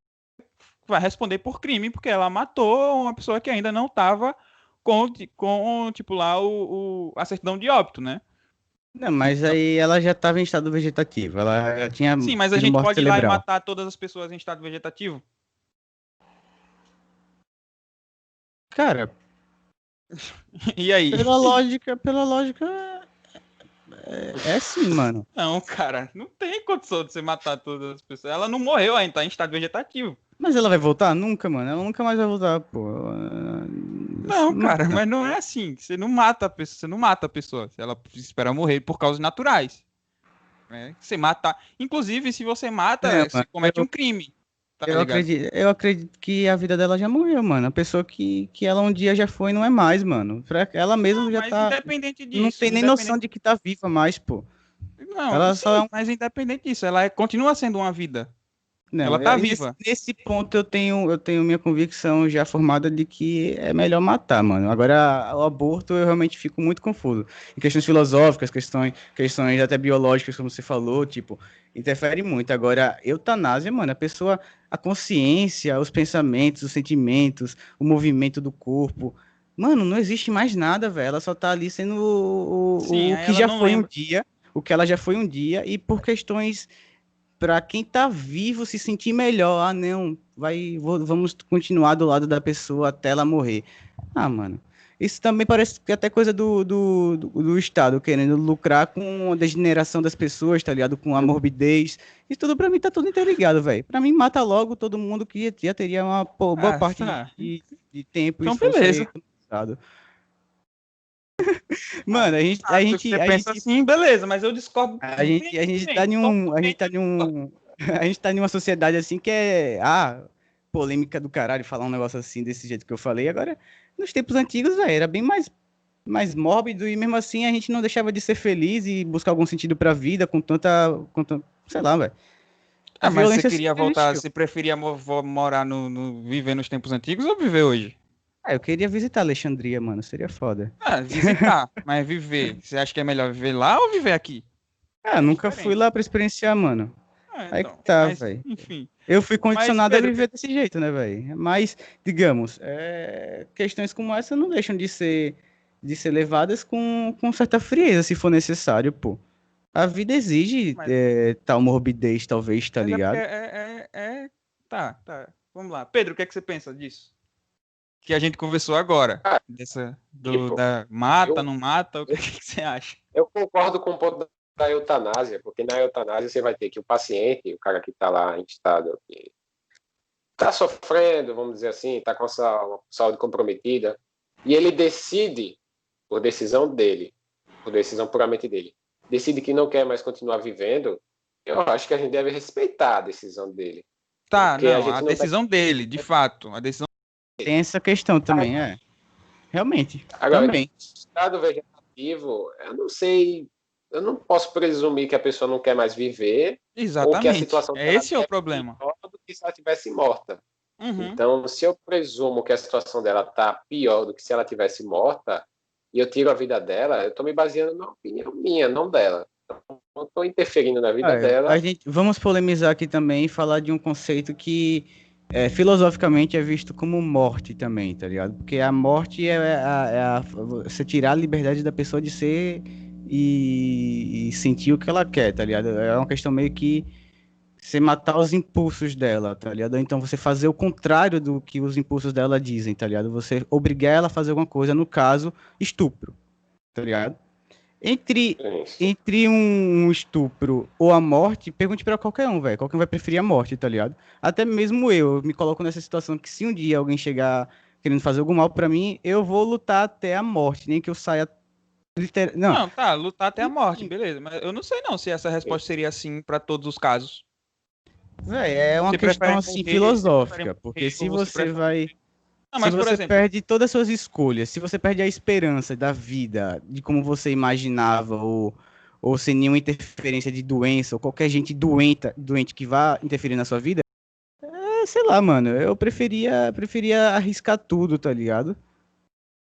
vai responder por crime, porque ela matou uma pessoa que ainda não estava com, tipo, lá a certidão de óbito, né? Não, mas Então, aí ela já tava em estado vegetativo. Ela já tinha sim, mas a tido gente morte pode ir lá e cerebral. matar todas as pessoas em estado vegetativo? Cara, E aí? pela lógica, é sim, mano. Não, cara, não tem condição de você matar todas as pessoas. Ela não morreu ainda, tá em estado vegetativo. Mas ela vai voltar? Nunca, mano. Ela nunca mais vai voltar, pô. Não, Não, cara, mas não é assim. Você não mata a pessoa, você não mata a pessoa. Ela espera morrer por causas naturais. Né? Você mata. Inclusive, se você não, mata, você mano. comete um crime. Tá ligado? Eu acredito que a vida dela já morreu, mano. A pessoa que ela um dia já foi não é mais, mano. Ela mesma Não, já mas tá. independente Não disso, tem nem noção de que tá viva mais, pô. Não, Ela só é sim, um. mas independente disso, ela continua sendo uma vida. Ela Não, tá nesse, viva. nesse ponto eu tenho minha convicção já formada de que é melhor matar, mano. Agora, o aborto eu realmente fico muito confuso. Em questões filosóficas, questões até biológicas, como você falou, tipo, interfere muito. Agora, eutanásia, mano, a consciência, os pensamentos, os sentimentos, o movimento do corpo. Mano, não existe mais nada, velho. Ela só tá ali sendo Sim, o aí que ela já não foi um lembra. dia, o que ela já foi um dia, e por questões para quem tá vivo se sentir melhor. Ah, não, vamos continuar do lado da pessoa até ela morrer. Ah, mano, isso também parece que é até coisa do Estado, querendo lucrar com a degeneração das pessoas, tá ligado? Com a morbidez. Isso tudo pra mim tá tudo interligado, velho. Pra mim, mata logo todo mundo que já teria uma boa Ah, parte tá. de tempo e Então, esforço aí beleza. economizado. Ah, Mano, a gente, a ah, se você gente, a pensa gente assim, beleza, mas eu discordo A gente tá veementemente, em um, a gente tá totalmente em eu discordo. um, a gente tá em uma sociedade assim que polêmica do caralho falar um negócio assim desse jeito que eu falei. Agora, nos tempos antigos, velho, era bem mais mórbido e mesmo assim a gente não deixava de ser feliz e buscar algum sentido pra vida sei lá, velho. A Ah, mas você violência queria sempre voltar, existiu. você preferia morar viver nos tempos antigos ou viver hoje? Ah, eu queria visitar Alexandria, mano, seria foda. Ah, visitar, mas viver. Você acha que é melhor viver lá ou viver aqui? Ah, nunca fui diferente. lá pra experienciar, mano. Aí Então, que tá, mas, velho. enfim. Eu fui Mas, condicionado a Pedro, viver desse jeito, né, velho? Mas, digamos, questões como essa não deixam de ser levadas com certa frieza, se for necessário, pô. A vida exige mas, tal morbidez, talvez, tá mas é porque ligado? Tá, tá. Vamos lá. Pedro, o que é que você pensa disso? Que a gente conversou agora. Ah, tipo, Da mata, eu, não mata, o que, eu, é que você acha? eu concordo com o ponto da eutanásia, porque na eutanásia você vai ter que o paciente, o cara que está lá em estado que está sofrendo, vamos dizer assim, está com a saúde comprometida, e ele decide, por decisão dele, por decisão puramente dele, decide que não quer mais continuar vivendo, eu acho que a gente deve respeitar a decisão dele. Tá, Porque a não, a gente não está. decisão dele, de fato. A decisão. Tem essa questão também, realmente, Agora, também. estado vegetativo, eu não sei, eu não posso presumir que a pessoa não quer mais viver ou que a Exatamente. situação dela Esse é o é problema. pior do que se ela tivesse morta. Uhum. Então, se eu presumo que a situação dela está pior do que se ela tivesse morta e eu tiro a vida dela, eu estou me baseando na opinião minha, não dela. Então, não estou interferindo na vida A dela. gente, vamos polemizar aqui também e falar de um conceito que filosoficamente é visto como morte também, tá ligado? Porque a morte você tirar a liberdade da pessoa de ser e sentir o que ela quer, tá ligado? É uma questão meio que você matar os impulsos dela, tá ligado? Ou então você fazer o contrário do que os impulsos dela dizem, tá ligado? Você obrigar ela a fazer alguma coisa, no caso, estupro, tá ligado? Entre, Isso. entre um estupro ou a morte, pergunte pra qualquer um, velho. Qualquer um vai preferir a morte, tá ligado? Até mesmo eu me coloco nessa situação que se um dia alguém chegar querendo fazer algum mal pra mim, eu vou lutar até a morte, nem que eu saia não, Não, tá, lutar até a morte, beleza. Mas eu não sei não se essa resposta seria assim pra todos os casos. velho, é uma Você questão prefere assim morrer, você prefere filosófica, porque morrer, ou se você você prefere. vai Não, se mas por você exemplo, perde todas as suas escolhas, se você perde a esperança da vida, de como você imaginava, ou sem nenhuma interferência de doença, ou qualquer gente doente que vá interferir na sua vida, sei lá, mano, eu preferia arriscar tudo, tá ligado?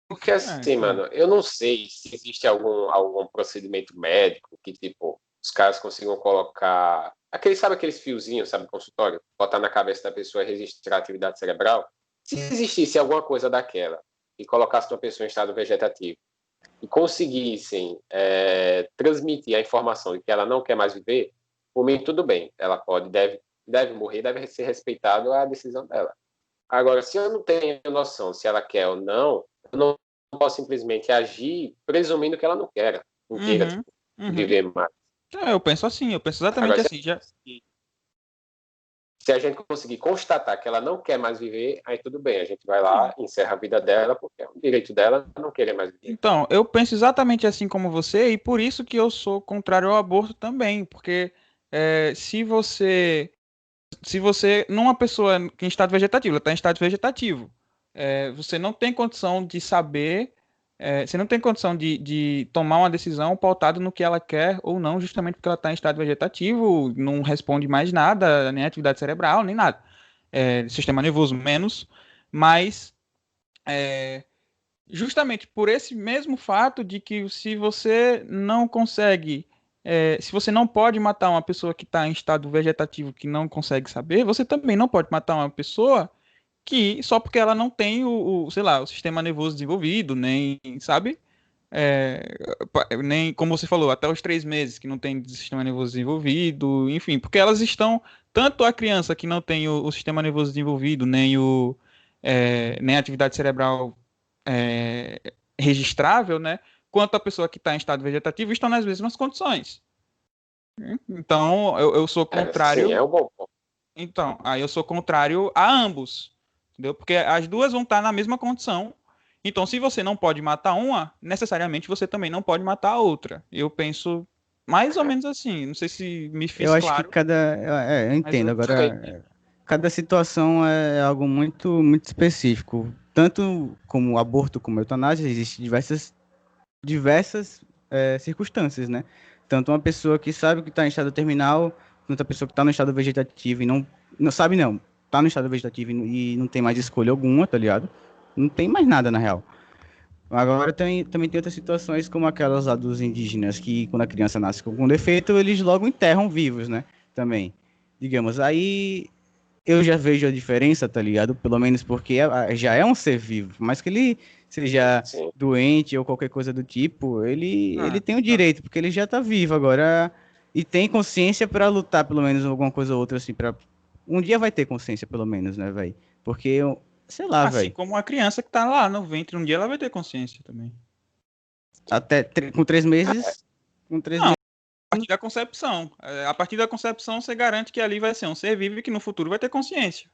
Porque assim, então. mano, eu não sei se existe algum procedimento médico que, tipo, os caras consigam colocar. Sabe aqueles fiozinhos, sabe, consultório? Botar na cabeça da pessoa e registrar a atividade cerebral? Se existisse alguma coisa daquela e colocasse uma pessoa em estado vegetativo e conseguissem transmitir a informação de que ela não quer mais viver, por mim, tudo bem. Ela deve morrer, deve ser respeitado a decisão dela. Agora, se eu não tenho noção se ela quer ou não, eu não posso simplesmente agir presumindo que ela não queira Uhum, tipo, uhum. viver mais. É, eu penso assim, eu penso exatamente Agora, assim. Já. se a gente conseguir constatar que ela não quer mais viver, aí tudo bem, a gente vai lá, encerra a vida dela, porque é um direito dela não querer mais viver. Então, eu penso exatamente assim como você, e por isso que eu sou contrário ao aborto também, porque se você, numa pessoa que em estado vegetativo, ela está em estado vegetativo, você não tem condição de saber, você não tem condição de tomar uma decisão pautada no que ela quer ou não, justamente porque ela está em estado vegetativo, não responde mais nada, nem atividade cerebral, nem nada. Sistema nervoso menos, mas justamente por esse mesmo fato de que se você não consegue, se você não pode matar uma pessoa que está em estado vegetativo que não consegue saber, você também não pode matar uma pessoa que só porque ela não tem sei lá, o sistema nervoso desenvolvido, nem, sabe? É, nem, como você falou, até os 3 meses que não tem sistema nervoso desenvolvido, enfim, porque elas estão, tanto a criança que não tem o sistema nervoso desenvolvido, nem a atividade cerebral é, registrável, né? Quanto a pessoa que está em estado vegetativo estão nas mesmas condições. Então, eu sou Sim, contrário. é um bom ponto. Então, aí eu sou contrário a ambos, entendeu? Porque as duas vão estar na mesma condição. Então, se você não pode matar uma, necessariamente você também não pode matar a outra. Eu penso mais ou menos assim. Não sei se me Eu fiz acho que claro, eu mas entendo, eu agora cada situação é algo muito, muito específico, tanto como aborto como eutanásia, existem diversas circunstâncias, né? Tanto uma pessoa que sabe que está em estado terminal, quanto a pessoa que está no estado vegetativo e não sabe não, está no estado vegetativo e não tem mais escolha alguma, tá ligado? Não tem mais nada na real. Agora também tem outras situações como aquelas lá dos indígenas, que quando a criança nasce com algum defeito, eles logo enterram vivos, né? Também. Digamos, aí eu já vejo a diferença, tá ligado? Pelo menos porque já é um ser vivo, mas que ele seja Sim. doente ou qualquer coisa do tipo, ele Ah, tem o direito, porque ele já tá vivo agora e tem consciência pra lutar, pelo menos alguma coisa ou outra assim, para um dia vai ter consciência pelo menos, né, velho? Porque sei lá, assim velho, como a criança que tá lá no ventre, um dia ela vai ter consciência também. até com 3 meses, com três Não, meses a partir da concepção. A partir da concepção, você garante que ali vai ser um ser vivo e que no futuro vai ter consciência.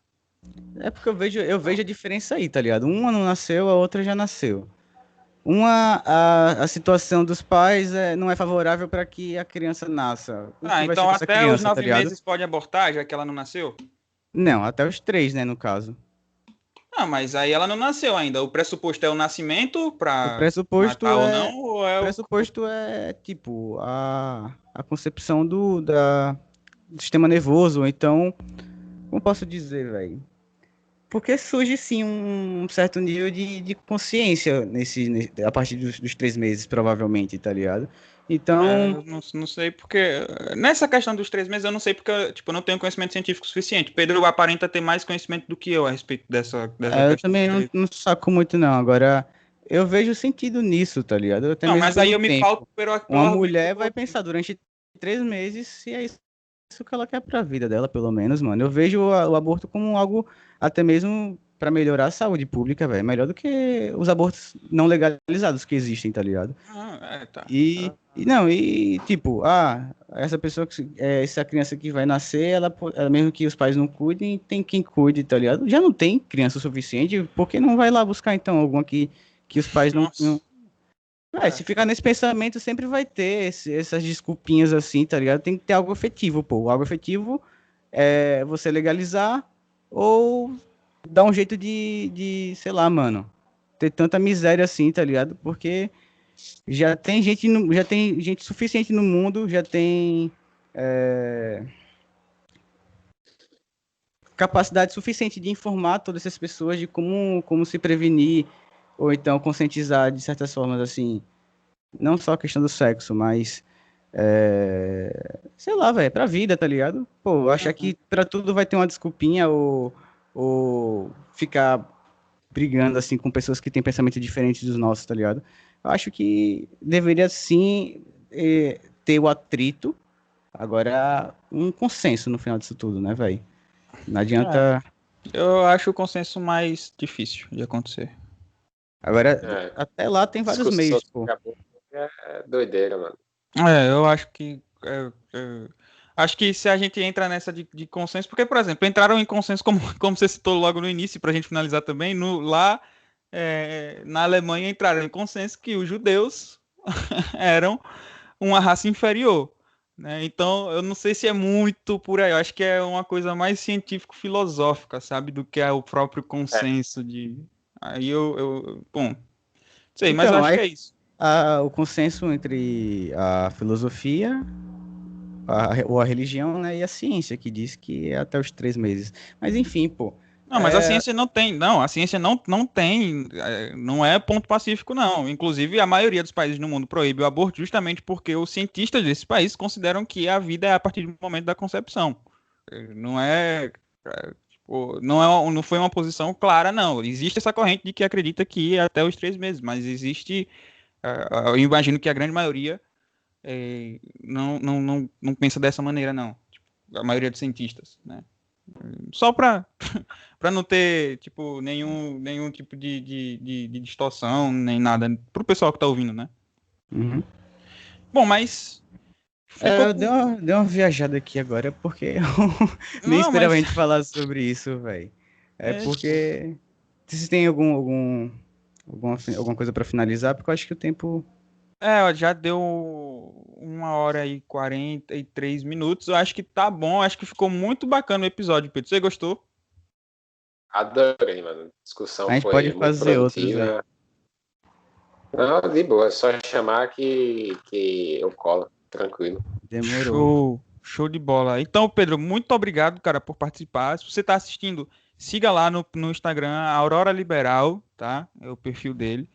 é porque eu vejo a diferença aí, tá ligado? Uma não nasceu, a outra já nasceu. A situação dos pais não é favorável para que a criança nasça. O que Ah, vai ser então dessa até os criança, tá 9 ligado? meses pode abortar, já que ela não nasceu? Não, até os 3, né, no caso. Ah, mas aí ela não nasceu ainda. O pressuposto é o nascimento O pra pressuposto matar ou é, não, ou o é o. pressuposto é tipo a concepção do sistema nervoso, ou então, como posso dizer, velho? Porque surge sim um certo nível de consciência a partir dos 3 meses, provavelmente, tá ligado? Então, Eu não sei porque. Nessa questão dos 3 meses, eu não sei porque tipo, eu não tenho conhecimento científico suficiente. Pedro aparenta ter mais conhecimento do que eu a respeito dessa eu questão dos também não, 3. não saco muito, não. Agora, eu vejo sentido nisso, tá ligado? Até Não, mesmo mas aí pelo eu me pauto tempo. pelo Uma argumento que eu mulher tô vai ouvindo. pensar durante 3 meses se é isso que ela quer pra vida dela, pelo menos, mano. Eu vejo o aborto como algo até mesmo pra melhorar a saúde pública, velho. Melhor do que os abortos não legalizados que existem, tá ligado? Ah, tá. E não, e tipo, essa pessoa, essa criança que vai nascer, ela mesmo que os pais não cuidem, tem quem cuide, tá ligado? Já não tem criança o suficiente, por que não vai lá buscar então alguma que os pais não. Nossa. Se É. ficar nesse pensamento, sempre vai ter essas desculpinhas assim, tá ligado? Tem que ter algo efetivo, pô. Algo efetivo é você legalizar ou dar um jeito sei lá, mano, ter tanta miséria assim, tá ligado? Porque já tem gente suficiente no mundo, já tem é, capacidade suficiente de informar todas essas pessoas de como se prevenir ou então conscientizar de certas formas, assim, não só a questão do sexo, mas sei lá, velho, pra vida, tá ligado? Pô, achar Uhum. que pra tudo vai ter uma desculpinha ou ficar brigando assim com pessoas que têm pensamentos diferentes dos nossos, tá ligado? Eu acho que deveria sim ter o atrito. Agora, um consenso no final disso tudo, né, velho? Não É. adianta. Eu acho o consenso mais difícil de acontecer. Agora, É. até lá tem vários Discussão meios, pô. sobre aborto é doideira, mano. Eu acho que. Acho que se a gente entra nessa de consenso, porque, por exemplo, entraram em consenso, como você citou logo no início, para a gente finalizar também, lá na Alemanha entraram em consenso que os judeus eram uma raça inferior. Né? Então, eu não sei se é muito por aí, eu acho que é uma coisa mais científico-filosófica, sabe, do que é o próprio É. consenso de. Aí bom, não sei, mas eu Então, acho que aí é isso. o consenso entre a filosofia ou a religião, né, e a ciência, que diz que é até os 3 meses. Mas enfim, pô. Não, mas a ciência não tem, não, a ciência não tem, não é ponto pacífico, não. Inclusive, a maioria dos países no mundo proíbe o aborto justamente porque os cientistas desses países consideram que a vida é a partir do momento da concepção. Não tipo, não foi uma posição clara, não. Existe essa corrente de que acredita que é até os 3 meses, mas existe, eu imagino que a grande maioria não pensa dessa maneira, não. Tipo, a maioria dos cientistas, né? Só para para não ter tipo nenhum tipo de distorção nem nada pro pessoal que tá ouvindo, né? Uhum. Bom, mas ficou Eu dei uma viajada aqui agora porque eu nem não, esperava a mas gente falar sobre isso, velho. É é, porque. Se tem alguma coisa pra finalizar, porque eu acho que o tempo. ó, já deu 1 hora e 43 minutos. Eu acho que tá bom, acho que ficou muito bacana o episódio, Pedro. Você gostou? Adorei, mano. A discussão A gente pode foi muito fazer outros aí. produtiva. Não, de boa, é só chamar que eu colo, tranquilo. Demorou. Show de bola. Então, Pedro, muito obrigado, cara, por participar. Se você está assistindo, siga lá no Instagram, Aurora Liberal, tá? É o perfil dele.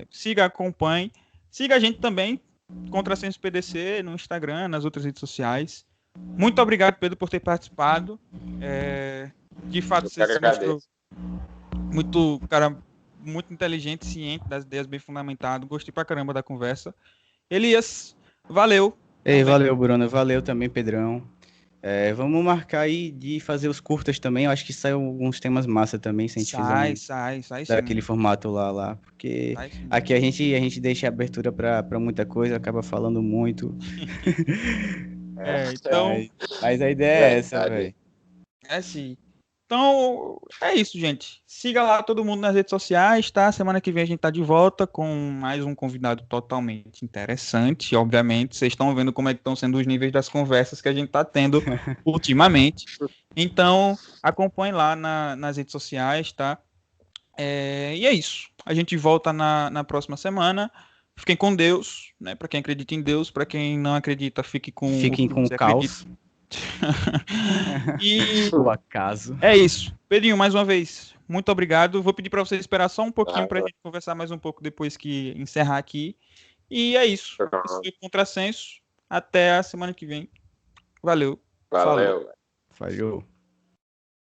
Siga, acompanhe. Siga a gente também, Contrassenso PDC, no Instagram, nas outras redes sociais. Muito obrigado, Pedro, por ter participado. De fato, você se mostrou muito, cara, muito inteligente, ciente das ideias, bem fundamentado. Gostei pra caramba da conversa. Elias, valeu. Ei, valeu, Bruno. Valeu também, Pedrão. Vamos marcar aí de fazer os curtas também. Eu acho que saem alguns temas massa também, se a gente sai daquele formato lá. Porque aqui a gente deixa abertura pra muita coisa, acaba falando muito. Então... Mas a ideia é essa, velho. Sim. Então, é isso, gente. Siga lá todo mundo nas redes sociais, tá? Semana que vem a gente tá de volta com mais um convidado totalmente interessante. Obviamente, vocês estão vendo como é que estão sendo os níveis das conversas que a gente tá tendo ultimamente. Então, acompanhe lá nas redes sociais, tá? E é isso. A gente volta na próxima semana. Fiquem com Deus, né? Para quem acredita em Deus, para quem não acredita, fiquem com o caos. E o acaso. É isso. Pedrinho, mais uma vez, muito obrigado. Vou pedir para você esperar só um pouquinho para a gente conversar mais um pouco depois que encerrar aqui. E é isso. Esse foi o Contrassenso. Até a semana que vem. Valeu. Valeu. Falou.